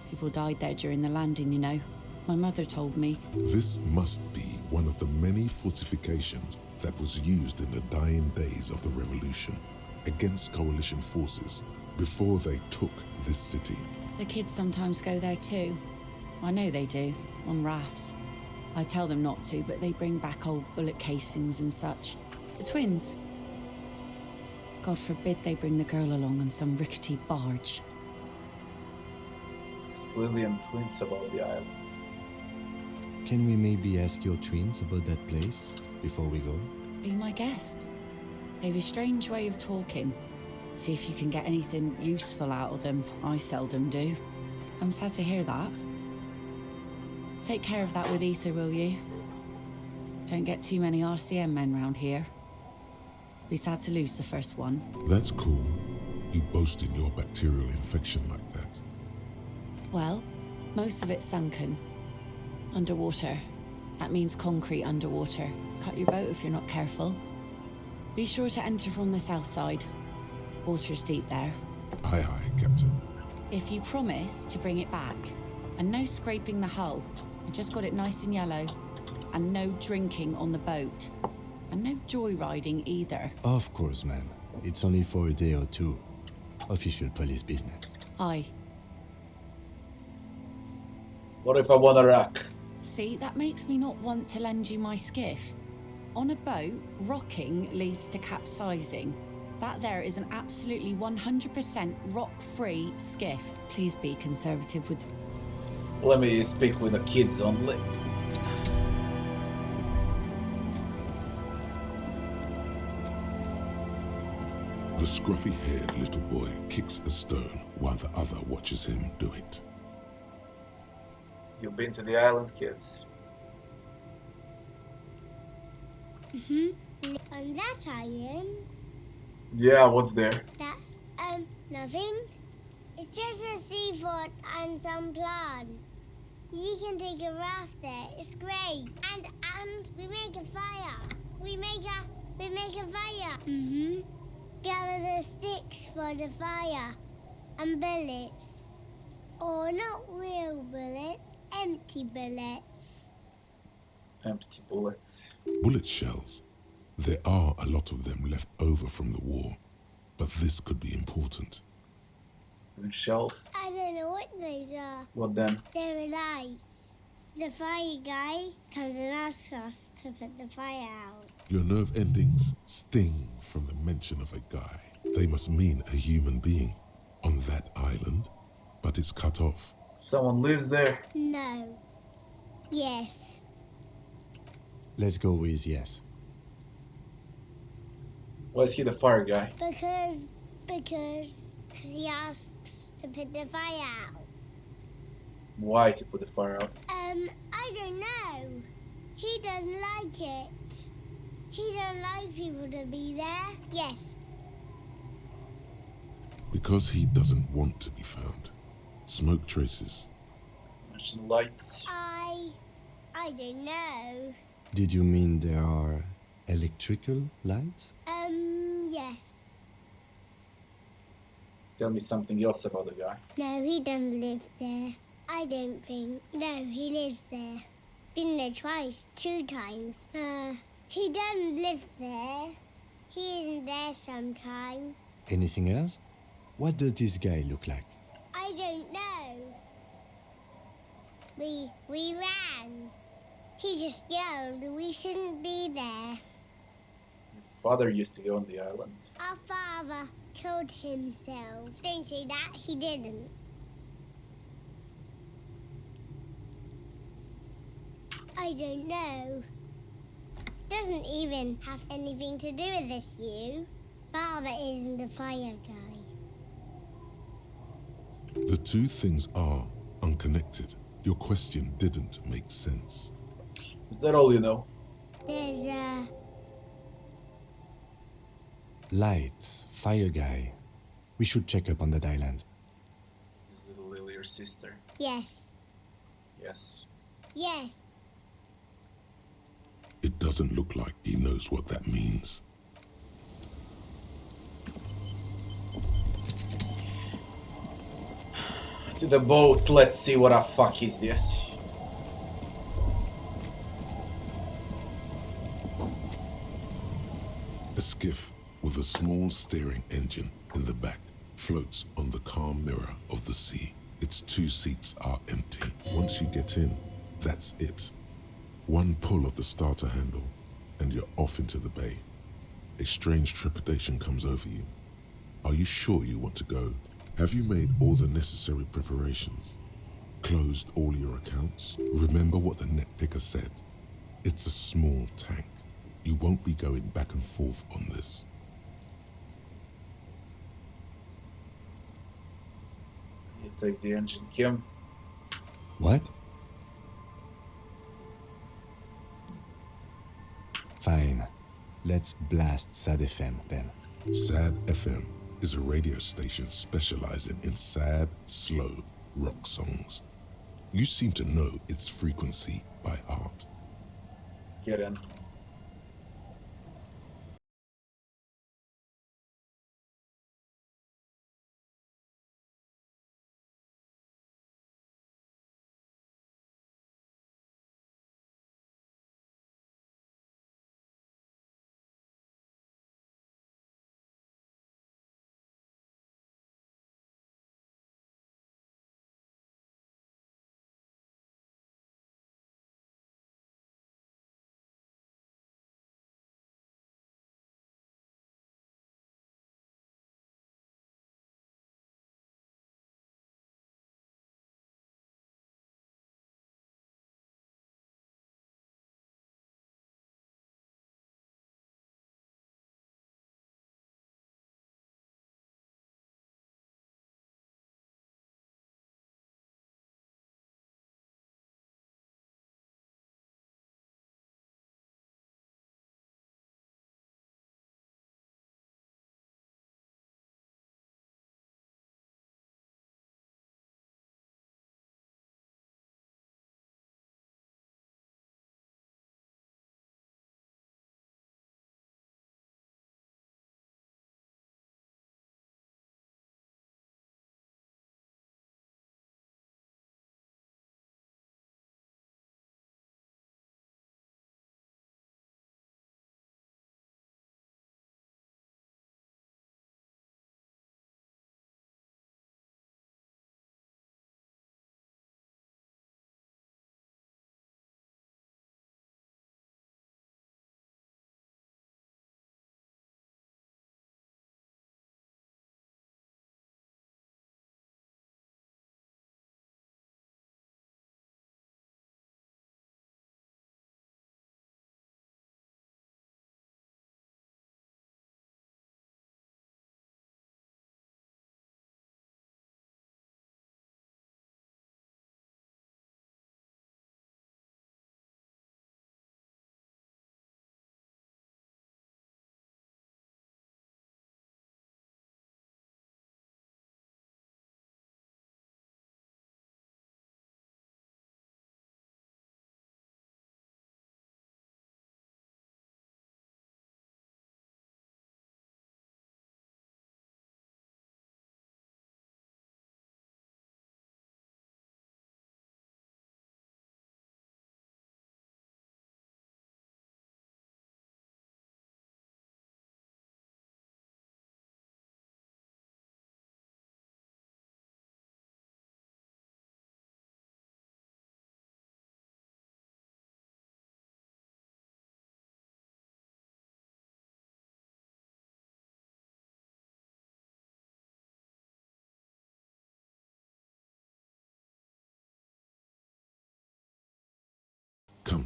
People died there during the landing, you know. My mother told me. This must be one of the many fortifications that was used in the dying days of the revolution against coalition forces before they took this city. The kids sometimes go there too. I know they do, on rafts. I tell them not to, but they bring back old bullet casings and such. The twins. God forbid they bring the girl along on some rickety barge. It's Lillian twins about the island. Can we maybe ask your twins about that place before we go? Be my guest. They've a strange way of talking. See if you can get anything useful out of them. I seldom do. I'm sad to hear that. Take care of that with Ether, will you? Don't get too many RCM men round here. We sad to lose the first one. That's cool. You boasting your bacterial infection like that. Well, most of it's sunken. Underwater. That means concrete underwater. Cut your boat if you're not careful. Be sure to enter from the south side. Water's deep there. Aye, aye, Captain. If you promise to bring it back, and no scraping the hull, I just got it nice and yellow, and no drinking on the boat, and no joyriding either. Of course, ma'am. It's only for a day or two. Official police business. Aye. What if I want to rock? See, that makes me not want to lend you my skiff. On a boat, rocking leads to capsizing. That there is an absolutely 100% rock-free skiff. Please be conservative with... Let me speak with the kids only. The scruffy-haired little boy kicks a stone while the other watches him do it. You've been to the island, kids? On that island, Yeah, what's there? that's nothing. It's just a seafort and some plants. You can take a raft there. It's great. And we make a fire. We make a fire. Gather the sticks for the fire and bullets. Or not real bullets, empty bullets. Empty bullets. Bullet shells. There are a lot of them left over from the war, but this could be important. And shells? I don't know what those are. What then? They're lights. The fire guy comes and asks us to put the fire out. Your nerve endings sting from the mention of a guy. They must mean a human being on that island, but it's cut off. Someone lives there? No. Yes. Let's go with yes. Why is he the fire guy? Because he asks to put the fire out. Why to put the fire out? I don't know. He doesn't like it. He doesn't like people to be there. Yes. Because he doesn't want to be found. Smoke traces. Mention lights. I don't know. Did you mean there are electrical lights? Yes. Tell me something else about the guy. No, he doesn't live there. I don't think. No, he lives there. Been there twice, 2 times. He doesn't live there. He isn't there sometimes. Anything else? What does this guy look like? I don't know. We ran. He just yelled we shouldn't be there. Your father used to go on the island. Our father killed himself. Don't say that, he didn't. I don't know. Doesn't even have anything to do with this, you. Father isn't the fire guy. The two things are unconnected. Your question didn't make sense. Is that all you know? There's Lights, fire guy. We should check up on that island. Is little Lily your sister? Yes. Yes. Yes. It doesn't look like he knows what that means. To the boat, let's see what the fuck is this. A skiff with a small steering engine in the back floats on the calm mirror of the sea. Its 2 seats are empty. Once you get in, that's it. One pull of the starter handle, and you're off into the bay. A strange trepidation comes over you. Are you sure you want to go? Have you made all the necessary preparations? Closed all your accounts? Remember what the net picker said. It's a small tank. You won't be going back and forth on this. You take the engine, Kim. What? Fine. Let's blast Sad FM then. Sad FM is a radio station specializing in sad, slow rock songs. You seem to know its frequency by heart. Get in.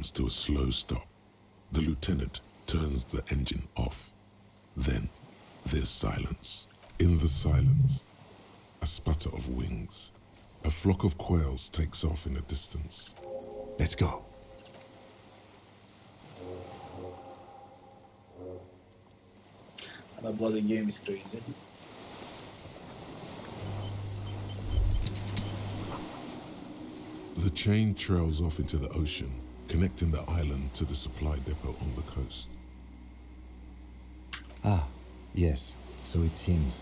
comes to a slow stop. The lieutenant turns the engine off. Then there's silence. In the silence, a sputter of wings. A flock of quails takes off in the distance. Let's go. The bloody game is crazy. The chain trails off into the ocean, connecting the island to the supply depot on the coast. Ah, yes, so it seems.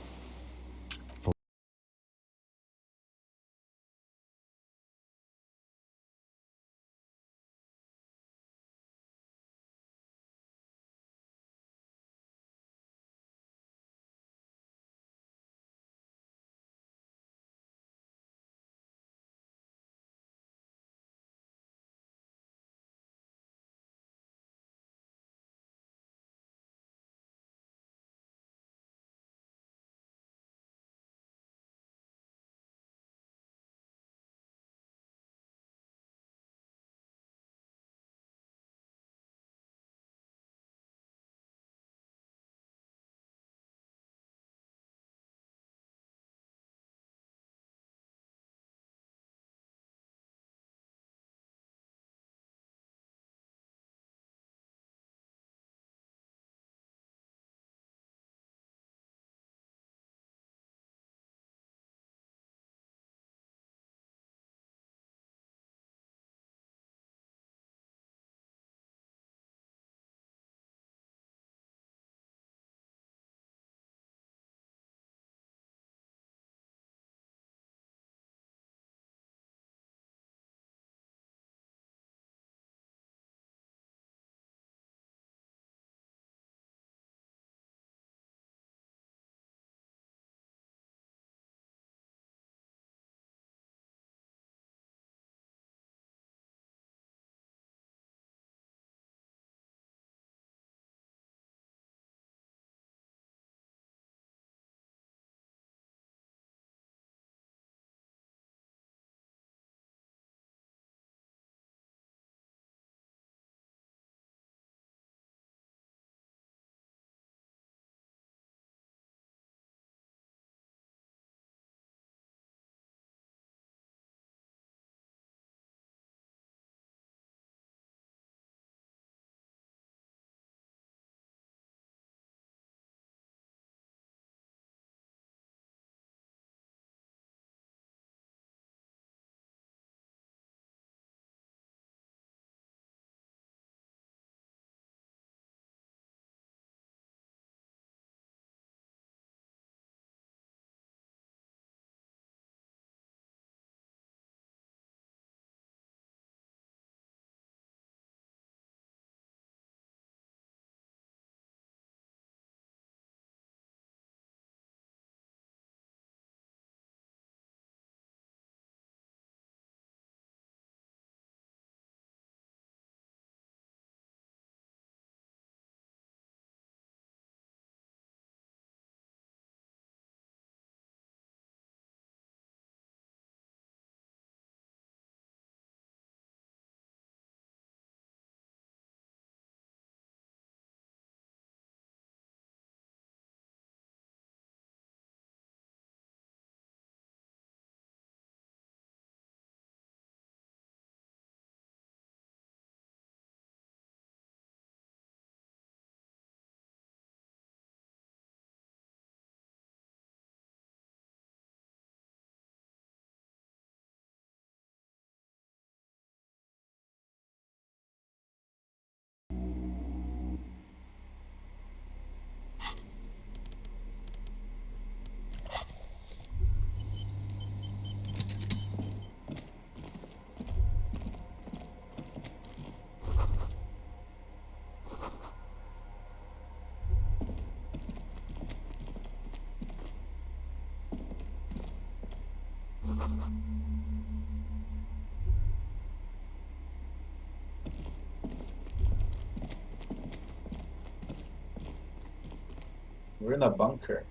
We're in a bunker.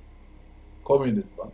Communist bunker.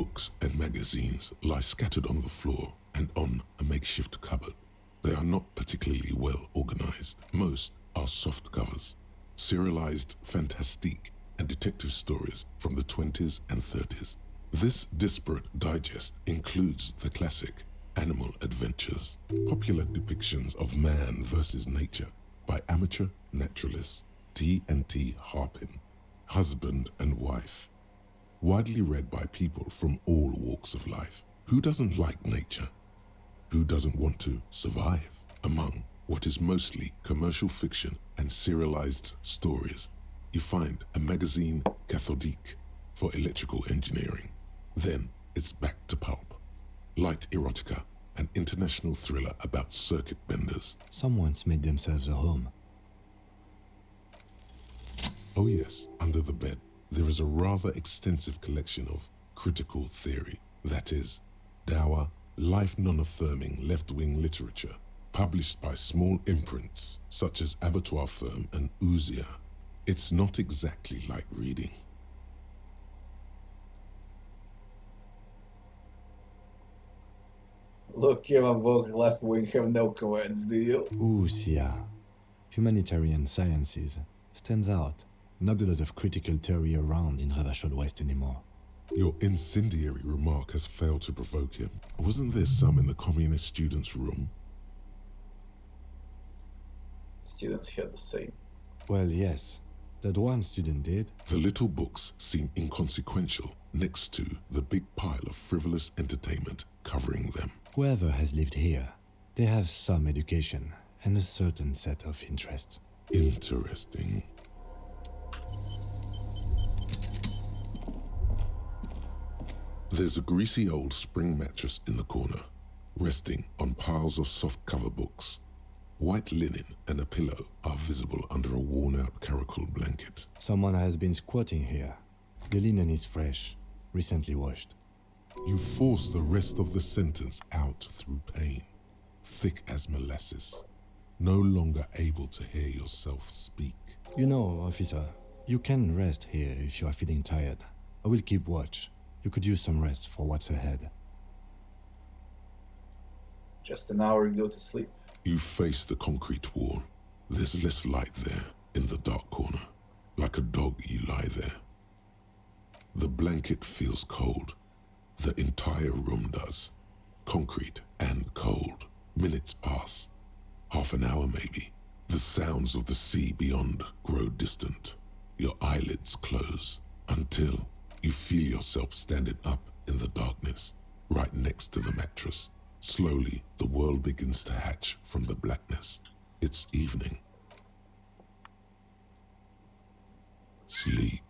books and magazines lie scattered on the floor and on a makeshift cupboard. They are not particularly well organized. Most are soft covers, serialized fantastique and detective stories from the 20s and 30s. This disparate digest includes the classic Animal Adventures, popular depictions of man versus nature by amateur naturalists T&T Harpin, husband and wife. Widely read by people from all walks of life. Who doesn't like nature? Who doesn't want to survive? Among what is mostly commercial fiction and serialized stories, you find a magazine cathodique for electrical engineering. Then it's back to pulp. Light erotica, an international thriller about circuit benders. Someone's made themselves a home. Oh yes, under the bed, there is a rather extensive collection of critical theory, that is, dour, life non-affirming left-wing literature, published by small imprints such as Abattoir Firm and Ouzia. It's not exactly like reading. Look, him and both left wing have no comments, do you? Ouzia. Humanitarian sciences. Stands out. Not a lot of critical theory around in Ravachol West anymore. Your incendiary remark has failed to provoke him. Wasn't there some in the communist students' room? Students had the same. Well, yes. That one student did. The little books seem inconsequential next to the big pile of frivolous entertainment covering them. Whoever has lived here, they have some education and a certain set of interests. Interesting. There's a greasy old spring mattress in the corner, resting on piles of soft-cover books. White linen and a pillow are visible under a worn-out caracol blanket. Someone has been squatting here. The linen is fresh, recently washed. You force the rest of the sentence out through pain, thick as molasses, no longer able to hear yourself speak. You know, officer, you can rest here if you are feeling tired. I will keep watch. You could use some rest for what's ahead. Just an hour, go to sleep. You face the concrete wall. There's less light there, in the dark corner. Like a dog, you lie there. The blanket feels cold. The entire room does. Concrete and cold. Minutes pass. Half an hour maybe. The sounds of the sea beyond grow distant. Your eyelids close until you feel yourself standing up in the darkness, right next to the mattress. Slowly, the world begins to hatch from the blackness. It's evening. Sleep.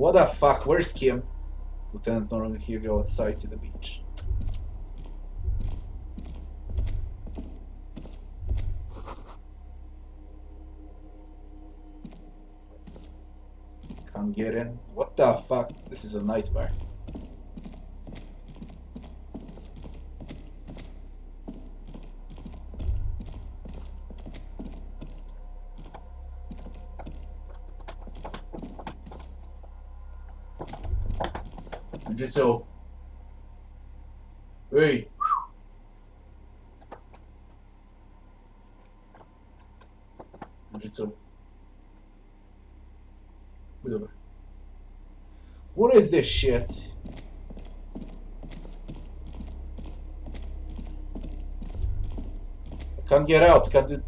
What the fuck? Where's Kim? Lieutenant Norman, here, go outside to the beach. Can't get in. What the fuck? This is a nightmare. Jujutsu. Hey. Jujutsu. What is this shit? I can't get out. Can't do.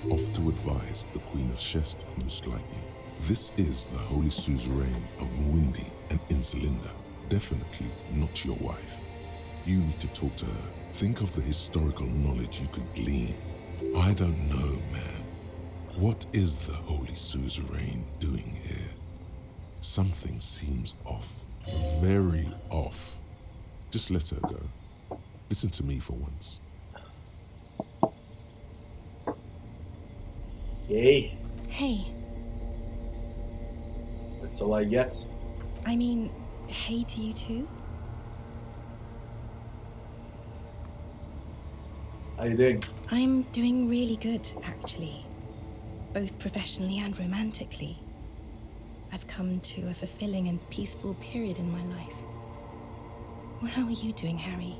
off to advise the Queen of Shest, most likely. This is the Holy Suzerain of Mwindi and Insulinda. Definitely not your wife. You need to talk to her. Think of the historical knowledge you could glean. I don't know, man. What is the Holy Suzerain doing here? Something seems off. Very off. Just let her go. Listen to me for once. Hey, Hey, that's all I get. I mean, hey to you too? How you doing? I'm doing really good, actually. Both professionally and romantically. I've come to a fulfilling and peaceful period in my life. Well, how are you doing, Harry?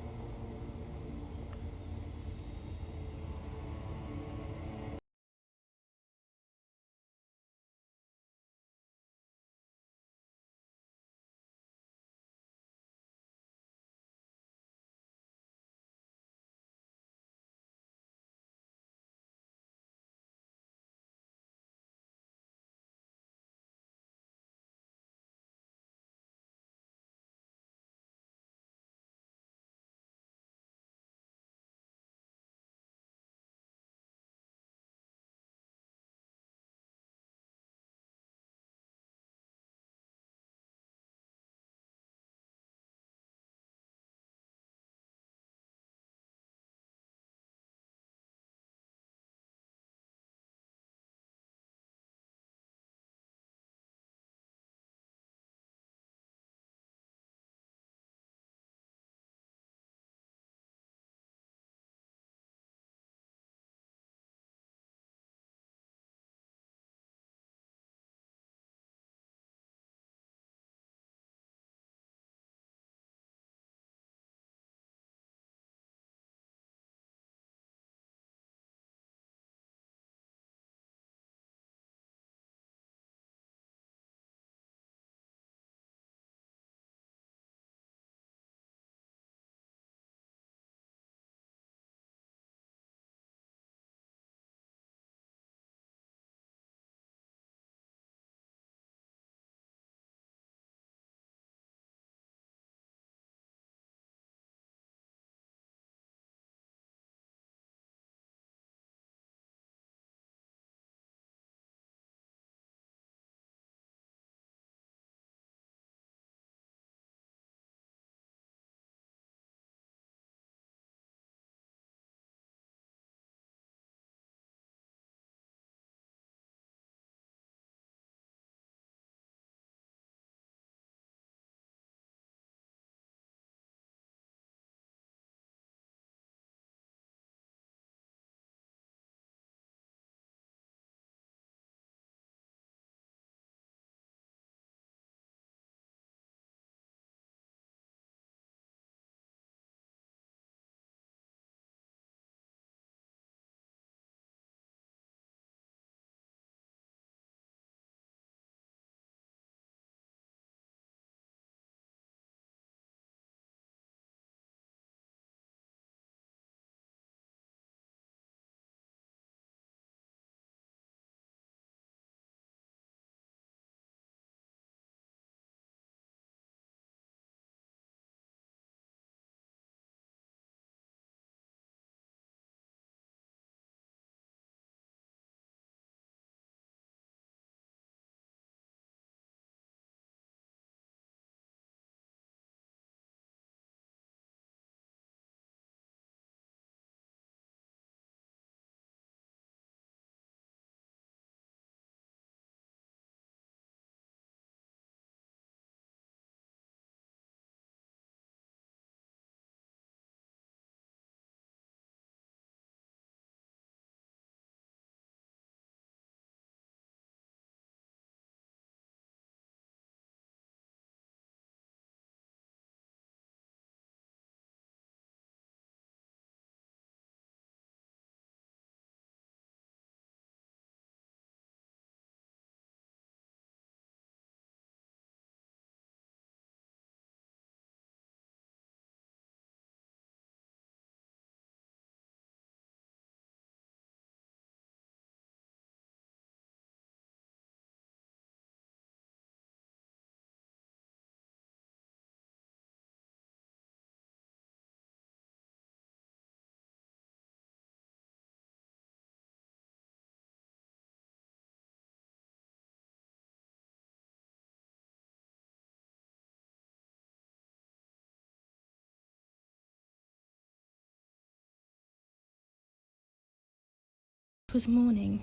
It was morning.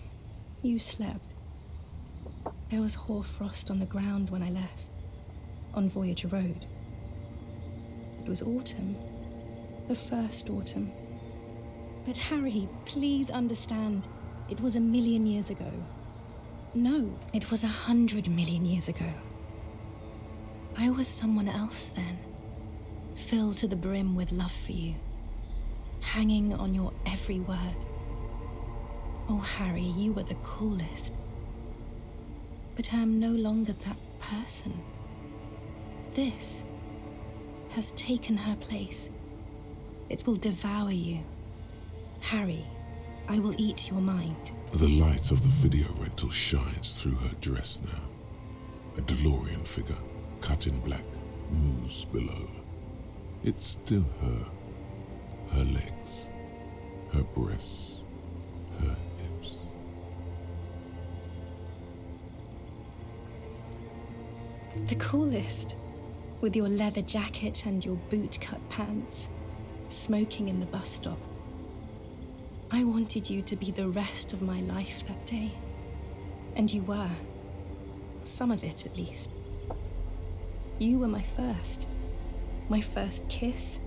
You slept. There was hoarfrost on the ground when I left, on Voyager Road. It was autumn, the first autumn. But Harry, please understand, it was 1,000,000 years ago. No, it was 100 million years ago. I was someone else then, filled to the brim with love for you, hanging on your every word. Oh, Harry, you were the coolest. But I am no longer that person. This has taken her place. It will devour you. Harry, I will eat your mind. The light of the video rental shines through her dress now. A DeLorean figure, cut in black, moves below. It's still her. Her legs, her breasts, her hips. The coolest, with your leather jacket and your boot-cut pants, smoking in the bus stop. I wanted you to be the rest of my life that day. And you were. Some of it, at least. You were my first. My first kiss.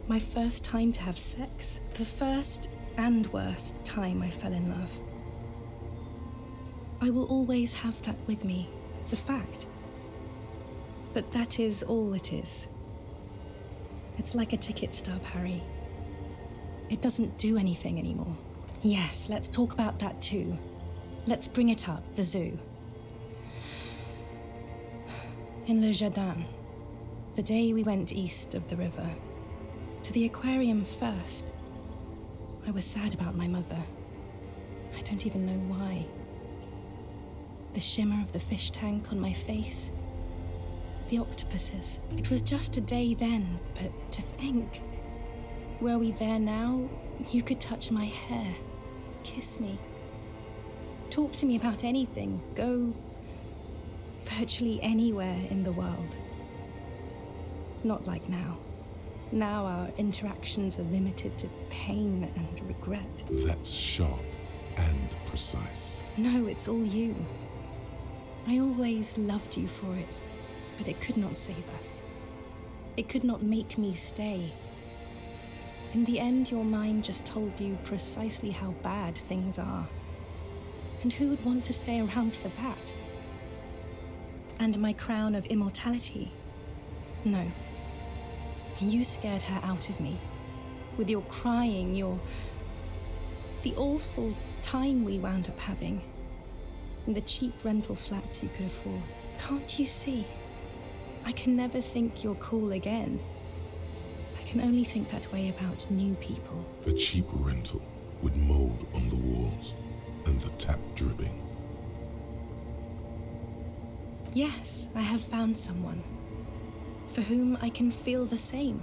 My first time to have sex. The first and worst time I fell in love. I will always have that with me. It's a fact. But that is all it is. It's like a ticket stub, Harry. It doesn't do anything anymore. Yes, let's talk about that too. Let's bring it up, the zoo. In Le Jardin, the day we went east of the river, to the aquarium first, I was sad about my mother. I don't even know why. The shimmer of the fish tank on my face, the octopuses. It was just a day then, but to think, were we there now, you could touch my hair, kiss me, talk to me about anything, go virtually anywhere in the world. Not like now. Now our interactions are limited to pain and regret. That's sharp and precise. No, it's all you. I always loved you for it, but it could not save us. It could not make me stay. In the end, your mind just told you precisely how bad things are. And who would want to stay around for that? And my crown of immortality? No. You scared her out of me. With your crying, the awful time we wound up having. And the cheap rental flats you could afford. Can't you see? I can never think you're cool again. I can only think that way about new people. A cheap rental with mold on the walls and the tap dripping. Yes, I have found someone for whom I can feel the same.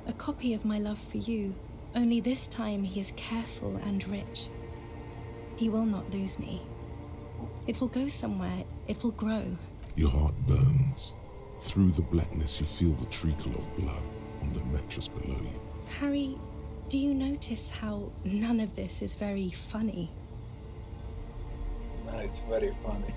A copy of my love for you, only this time he is careful and rich. He will not lose me. It will go somewhere, it will grow. Your heart burns. Through the blackness you feel the trickle of blood on the mattress below you. Harry, do you notice how none of this is very funny? No, it's very funny.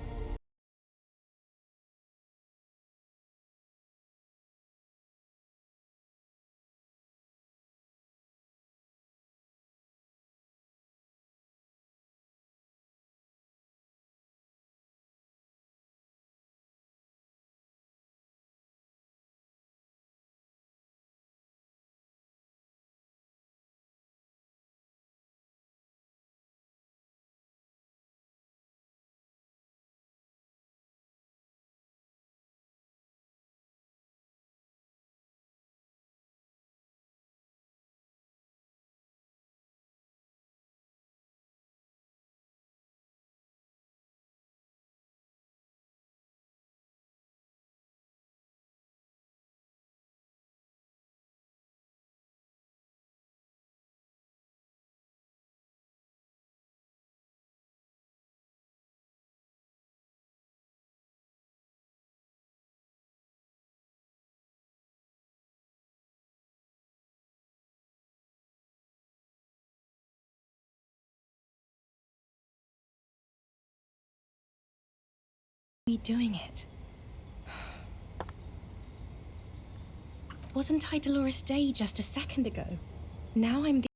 we doing it? Wasn't I Dolores Day just a second ago? Now I'm the...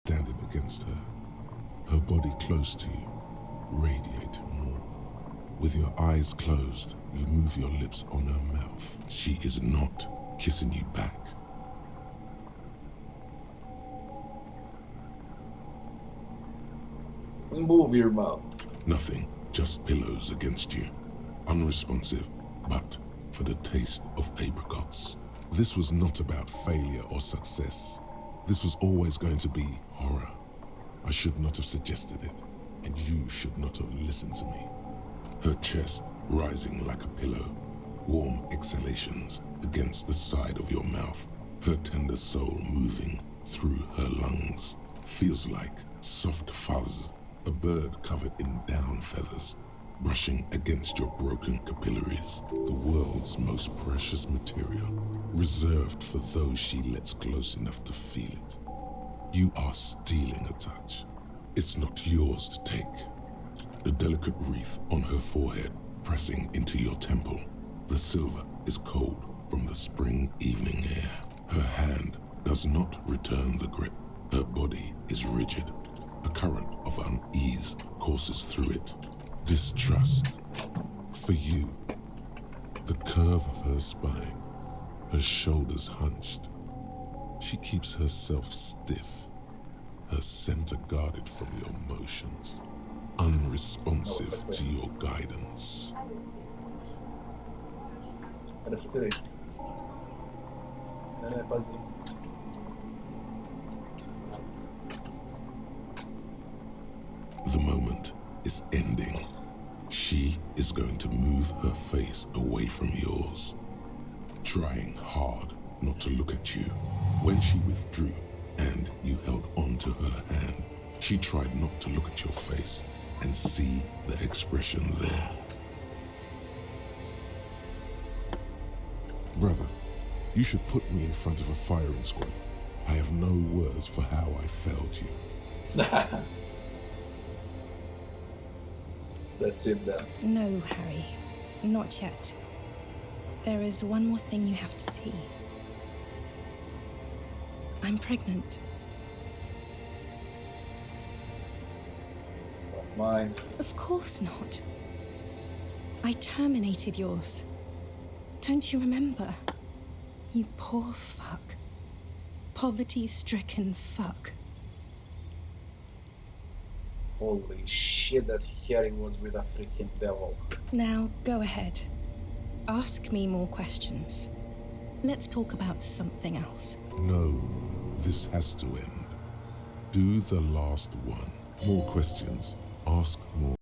Standing against her, her body close to you, radiating more. With your eyes closed, you move your lips on her mouth. She is not kissing you back. Move your mouth. Nothing, just pillows against you. Unresponsive, but for the taste of apricots. This was not about failure or success. This was always going to be horror. I should not have suggested it, and you should not have listened to me. Her chest rising like a pillow, warm exhalations against the side of your mouth, her tender soul moving through her lungs. Feels like soft fuzz, a bird covered in down feathers, brushing against your broken capillaries, the world's most precious material, reserved for those she lets close enough to feel it. You are stealing a touch. It's not yours to take. The delicate wreath on her forehead pressing into your temple. The silver is cold from the spring evening air. Her hand does not return the grip. Her body is rigid. A current of unease courses through it. Distrust. For you. The curve of her spine, her shoulders hunched. She keeps herself stiff, her center guarded from your motions. unresponsive to your guidance. Respirate. Пази. The moment is ending. She is going to move her face away from yours, trying hard not to look at you. When she withdrew and you held on to her hand, she tried not to look at your face and see the expression there. Brother, you should put me in front of a firing squad. I have no words for how I failed you. That's it then. No, Harry. Not yet. There is one more thing you have to see. I'm pregnant. It's not mine. Of course not. I terminated yours. Don't you remember? You poor fuck. Poverty-stricken fuck. Holy shit, that Harry was with a freaking devil. Now, go ahead. Ask me more questions. Let's talk about something else. No, this has to end. Do the last one. More questions. Ask more.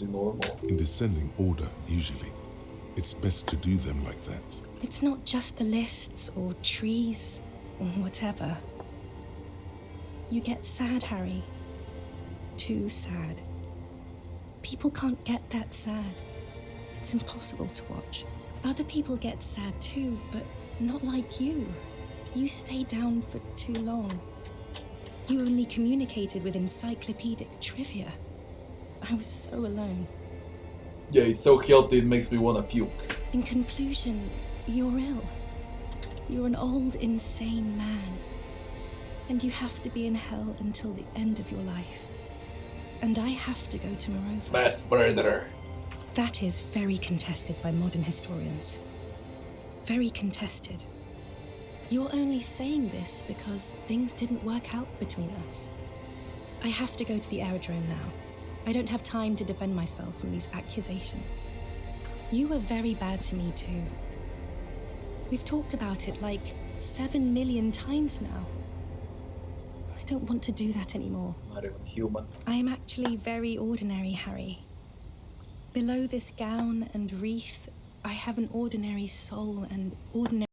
normal. In descending order, usually. It's best to do them like that. It's not just the lists or trees or whatever. You get sad, Harry. Too sad. People can't get that sad. It's impossible to watch. Other people get sad too, but not like you. You stay down for too long. You only communicated with encyclopedic trivia. I was so alone. Yeah, it's so healthy it makes me wanna puke. In conclusion, you're ill. You're an old, insane man. And you have to be in hell until the end of your life. And I have to go to Morova. Mass murderer. That is very contested by modern historians. Very contested. You're only saying this because things didn't work out between us. I have to go to the aerodrome now. I don't have time to defend myself from these accusations. You were very bad to me too. We've talked about it like 7 million times now. I don't want to do that anymore. Not even human. I am actually very ordinary, Harry. Below this gown and wreath, I have an ordinary soul and ordinary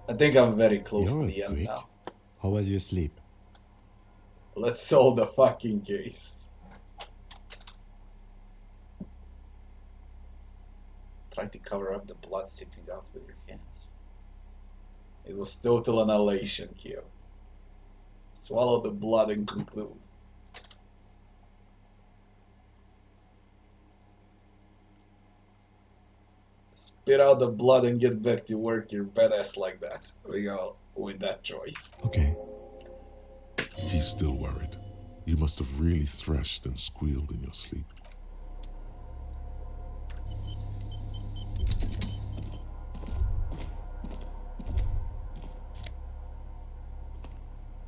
I think I'm very close You're to up the end quick. now. How was your sleep? Let's solve the fucking case. Try to cover up the blood seeping out with your hands. It was total annihilation, Kyo. Swallow the blood and conclude. Spit out the blood and get back to work. You're badass like that. We go with that choice. Okay. He's still worried. You must have really thrashed and squealed in your sleep.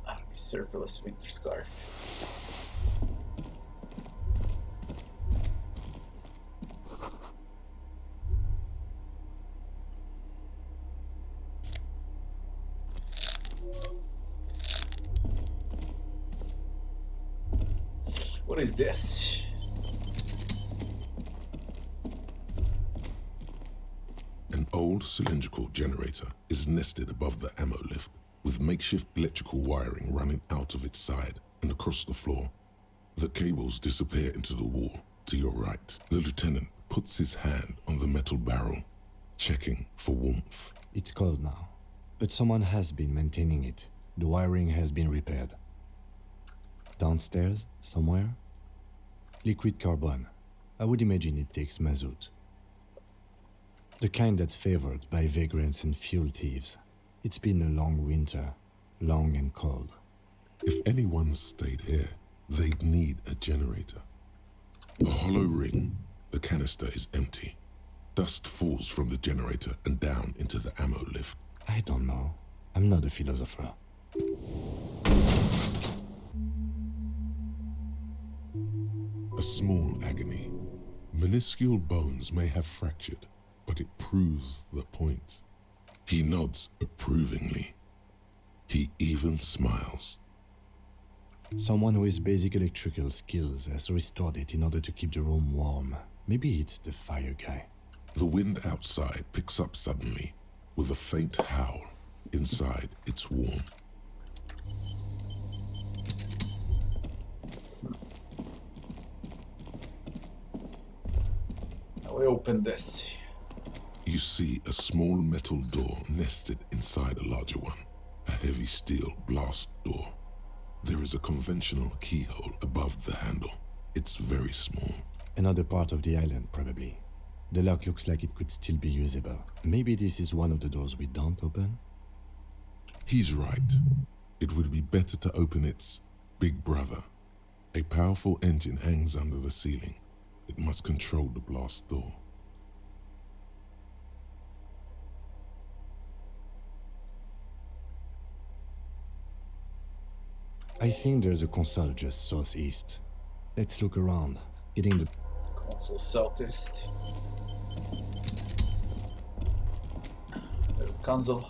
Army Surplus Winter Scarf. What is this? An old cylindrical generator is nested above the ammo lift, with makeshift electrical wiring running out of its side and across the floor. The cables disappear into the wall to your right. The lieutenant puts his hand on the metal barrel, checking for warmth. It's cold now, but someone has been maintaining it. The wiring has been repaired. Downstairs, somewhere? Liquid carbon. I would imagine it takes mazout. The kind that's favored by vagrants and fuel thieves. It's been a long winter, long and cold. If anyone stayed here, they'd need a generator. A hollow ring, the canister is empty. Dust falls from the generator and down into the ammo lift. I don't know. I'm not a philosopher. A small agony. Minuscule bones may have fractured, but it proves the point. He nods approvingly. He even smiles. Someone with basic electrical skills has restored it in order to keep the room warm. Maybe it's the fire guy. The wind outside picks up suddenly, with a faint howl. Inside, it's warm. Now we open this. You see a small metal door nested inside a larger one. A heavy steel blast door. There is a conventional keyhole above the handle. It's very small. Another part of the island, probably. The lock looks like it could still be usable. Maybe this is one of the doors we don't open? He's right. It would be better to open its big brother. A powerful engine hangs under the ceiling. It must control the blast door. I think there's a console just southeast. Let's look around. Getting the Console southeast. There's a console.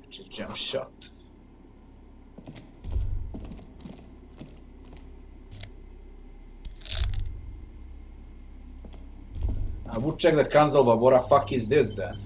Here's a jump shot. I would check the console, but what the fuck is this then?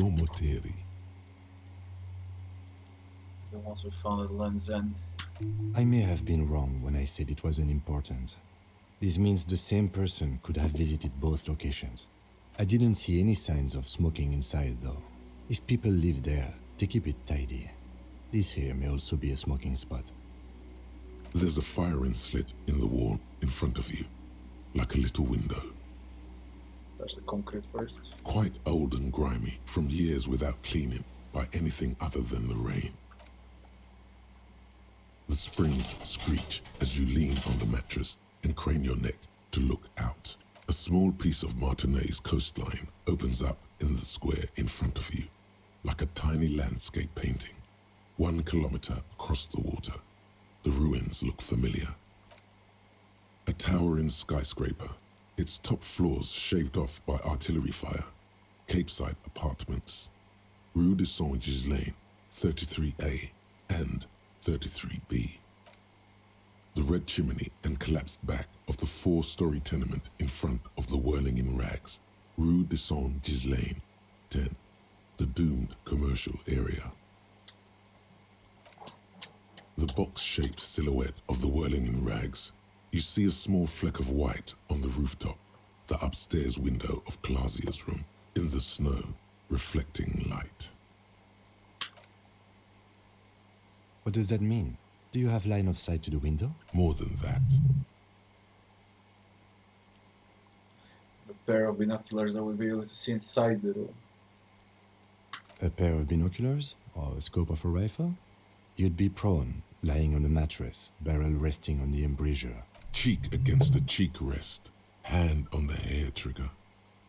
Moteri. The ones we found at Land's End. I may have been wrong when I said it was unimportant. This means the same person could have visited both locations. I didn't see any signs of smoking inside, though. If people live there, they keep it tidy. This here may also be a smoking spot. There's a firing slit in the wall in front of you, like a little window. Touch the concrete first. Quite old and grimy from years without cleaning by anything other than the rain. The springs screech as you lean on the mattress and crane your neck to look out. A small piece of Martinez coastline opens up in the square in front of you, like a tiny landscape painting. 1 kilometer across the water, the ruins look familiar. A towering skyscraper, its top floors shaved off by artillery fire. Capeside apartments. Rue de Saint-Ghislain, 33A and 33B. The red chimney and collapsed back of the 4-story tenement in front of the whirling in rags. Rue de Saint-Ghislain, 10. The doomed commercial area. The box-shaped silhouette of the whirling in rags. You see a small fleck of white on the rooftop, the upstairs window of Clausia's room, in the snow, reflecting light. What does that mean? Do you have line of sight to the window? More than that. A pair of binoculars that will be able to see inside the room. A pair of binoculars? Or a scope of a rifle? You'd be prone, lying on a mattress, barrel resting on the embrasure. Cheek against a cheek rest, hand on the hair trigger,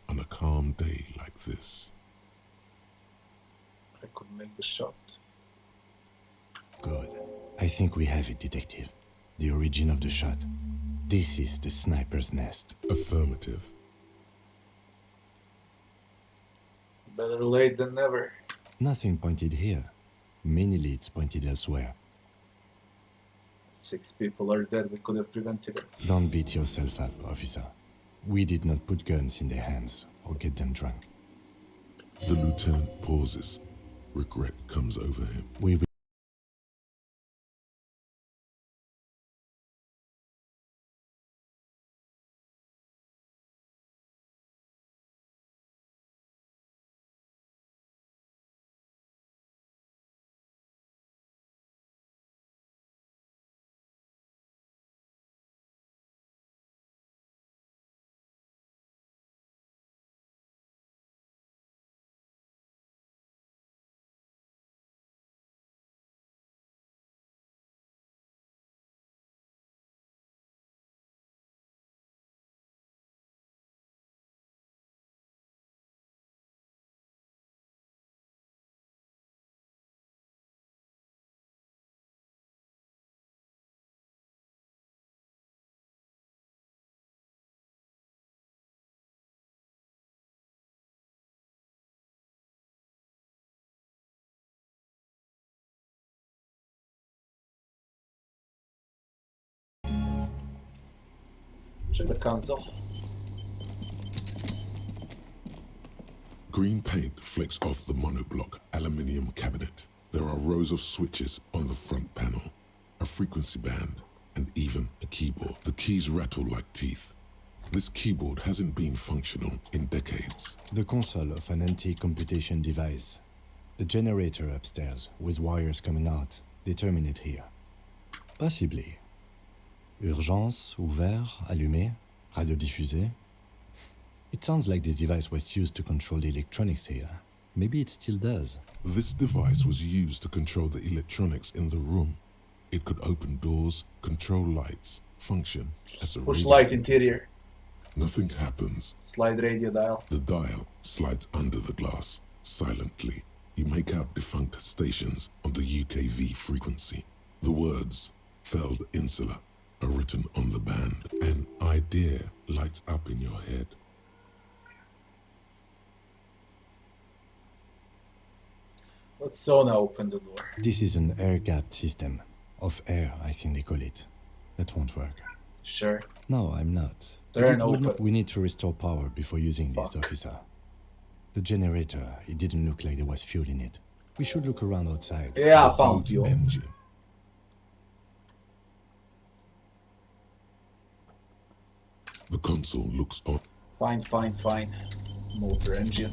on a calm day like this. I could make the shot. Good. I think we have it, Detective. The origin of the shot. This is the sniper's nest. Affirmative. Better late than never. Nothing pointed here. Many leads pointed elsewhere. 6 people are dead. We could have prevented it. Don't beat yourself up, officer. We did not put guns in their hands or get them drunk. The lieutenant pauses. Regret comes over him. We will Check the console. Green paint flecks off the monoblock aluminium cabinet. There are rows of switches on the front panel, a frequency band, and even a keyboard. The keys rattle like teeth. This keyboard hasn't been functional in decades. the console of an anti-computation device. The generator upstairs, with wires coming out, they terminate here. Possibly. Urgence, ouvert, allumé, radiodiffusé. It sounds like this device was used to control the electronics here. Maybe it still does. This device was used to control the electronics in the room. It could open doors, control lights, function as a Push radio. light interior. Nothing happens. Slide radio dial. The dial slides under the glass, silently. You make out defunct stations on the UKV frequency. The words, Feld Insula, are written on the band. An idea lights up in your head. Let Sona open the door. This is an air-gapped system. Of air, I think they call it. That won't work. Sure. No, I'm not. Turn We open. need to restore power before using this, officer. The generator, it didn't look like there was fuel in it. We should look around outside. Yeah, I The found boat fuel. engine. The console looks on. Fine. Motor engine.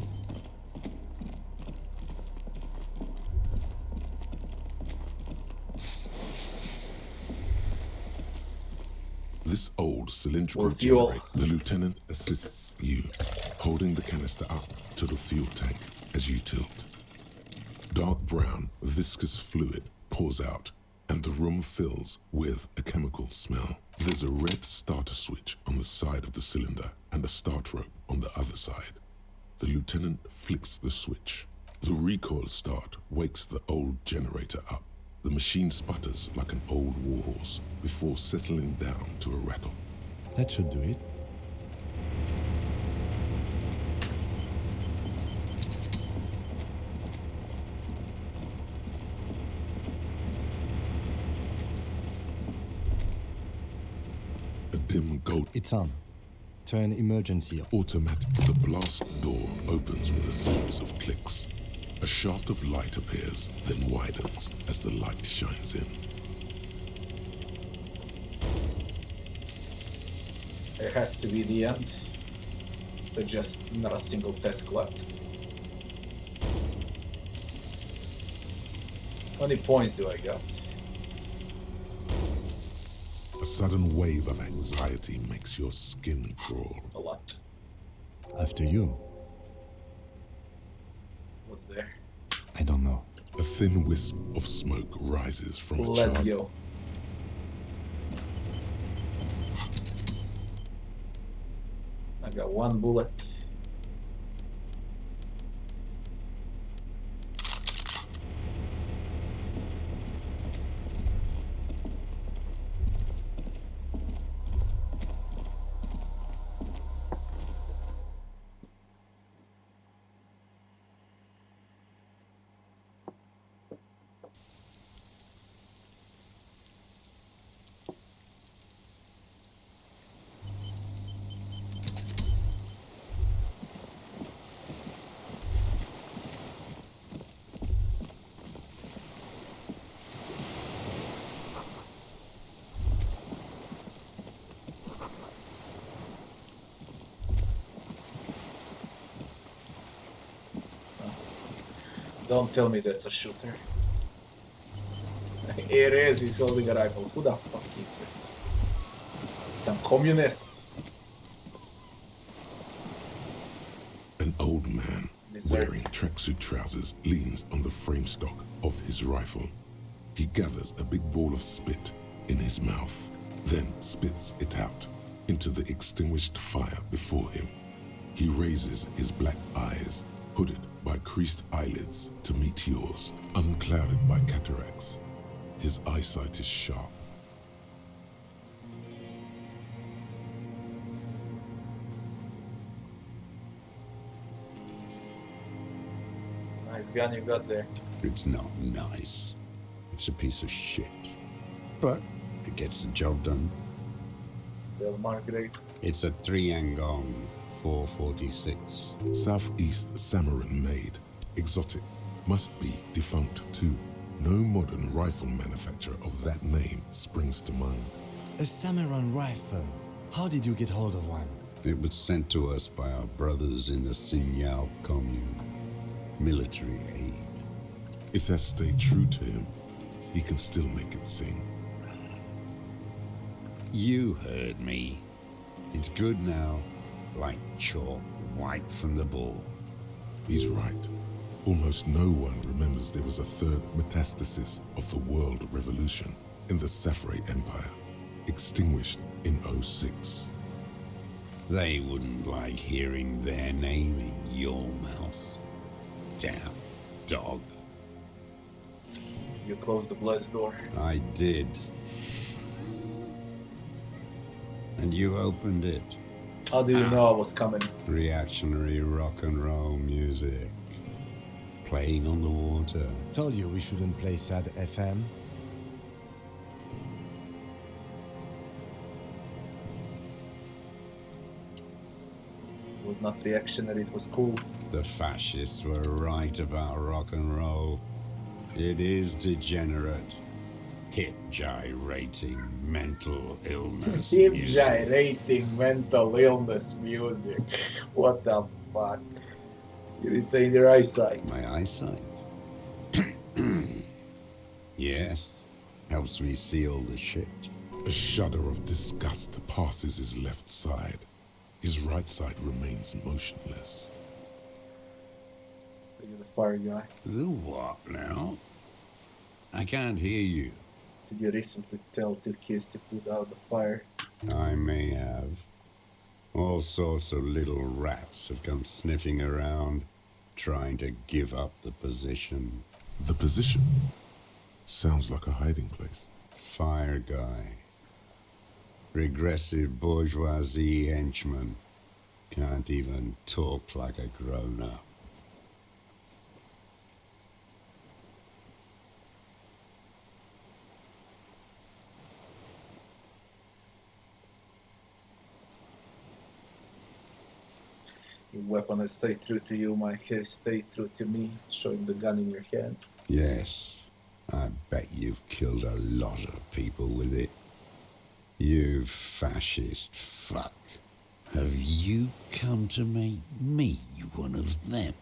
This old cylindrical Or fuel. generator. The lieutenant assists you, holding the canister up to the fuel tank as you tilt. Dark brown, viscous fluid pours out, and the room fills with a chemical smell. There's a red starter switch on the side of the cylinder and a start rope on the other side. The lieutenant flicks the switch. The recoil start wakes the old generator up. The machine sputters like an old warhorse before settling down to a rattle. That should do it. A dim gold It's on. Turn emergency off. automatic. The blast door opens with a series of clicks. A shaft of light appears, then widens as the light shines in. It has to be the end. There's just not a single task left. How many points do I got? A sudden wave of anxiety makes your skin crawl. A lot. After you. What's there? I don't know. A thin wisp of smoke rises from a Let's charred go. I got one bullet. Don't tell me that's a shooter. It is, he's holding a rifle. Who the fuck is it? Some communist. An old man Deserted. wearing tracksuit trousers leans on the frame stock of his rifle. He gathers a big ball of spit in his mouth, then spits it out into the extinguished fire before him. He raises his black eyes, hooded by creased eyelids, to meet yours, unclouded by cataracts. His eyesight is sharp. Nice gun you got there. It's not nice. It's a piece of shit. But it gets the job done. They'll market it. It's a 3-Angong 446. Southeast Samaran made, exotic, must be defunct too. No modern rifle manufacturer of that name springs to mind. A Samaran rifle. How did you get hold of one? It was sent to us by our brothers in the Sinyao commune. Military aid. It has stayed true to him. He can still make it sing. You heard me. It's good now, like chalk white from the ball. He's right. Almost no one remembers there was a third metastasis of the world revolution in the Safre Empire, extinguished in 06. They wouldn't like hearing their name in your mouth. Damn dog. You closed the blast door. I did. And you opened it. How did you know I was coming? Reactionary rock and roll music. Playing on the water. Told you we shouldn't play sad FM. It was not reactionary, it was cool. The fascists were right about rock and roll. It is degenerate. Hip gyrating mental illness. Hip music. gyrating mental illness music. What the fuck? You retain your eyesight. My eyesight? Yes. Helps me see all the shit. A shudder of disgust passes his left side. His right side remains motionless. Look at the fire guy. The what now? I can't hear you. Did you recently tell your kids to put out the fire? I may have. All sorts of little rats have come sniffing around, trying to give up the position. The position sounds like a hiding place. Fire guy. Regressive bourgeoisie henchman. Can't even talk like a grown-up. Your weapon has stayed true to you, my has stayed true to me, showing the gun in your hand. Yes, I bet you've killed a lot of people with it. You fascist fuck. Have you come to make me one of them?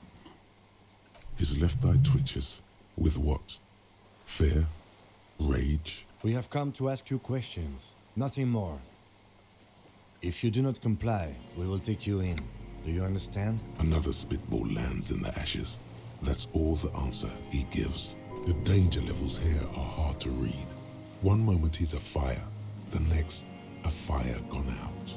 His left eye twitches. With what? Fear? Rage? We have come to ask you questions, nothing more. If you do not comply, we will take you in. Do you understand? Another spitball lands in the ashes. That's all the answer he gives. The danger levels here are hard to read. One moment he's afire, the next, a fire gone out.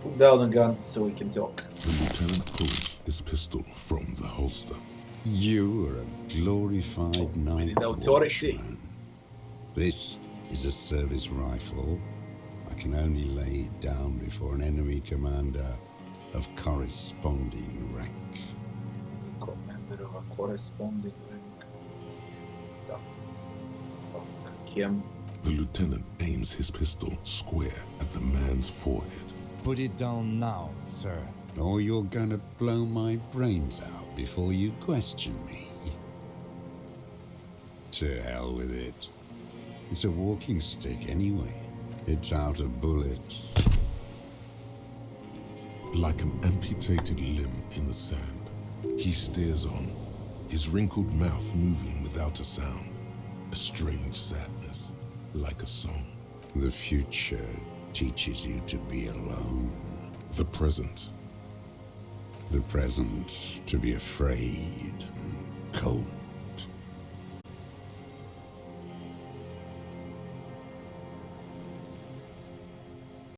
Put down the gun so we can talk. The lieutenant pulls his pistol from the holster. You are a glorified night authority. watchman. This is a service rifle. I can only lay it down before an enemy commander of corresponding rank. Commander of a corresponding rank. The fuck, Kim? The lieutenant aims his pistol square at the man's forehead. Put it down now, sir. Or you're gonna blow my brains out before you question me. To hell with it. It's a walking stick anyway. It's out of bullets. Like an amputated limb in the sand, he stares on, his wrinkled mouth moving without a sound. A strange sadness, like a song. The future teaches you to be alone. The present. The present to be afraid and cold.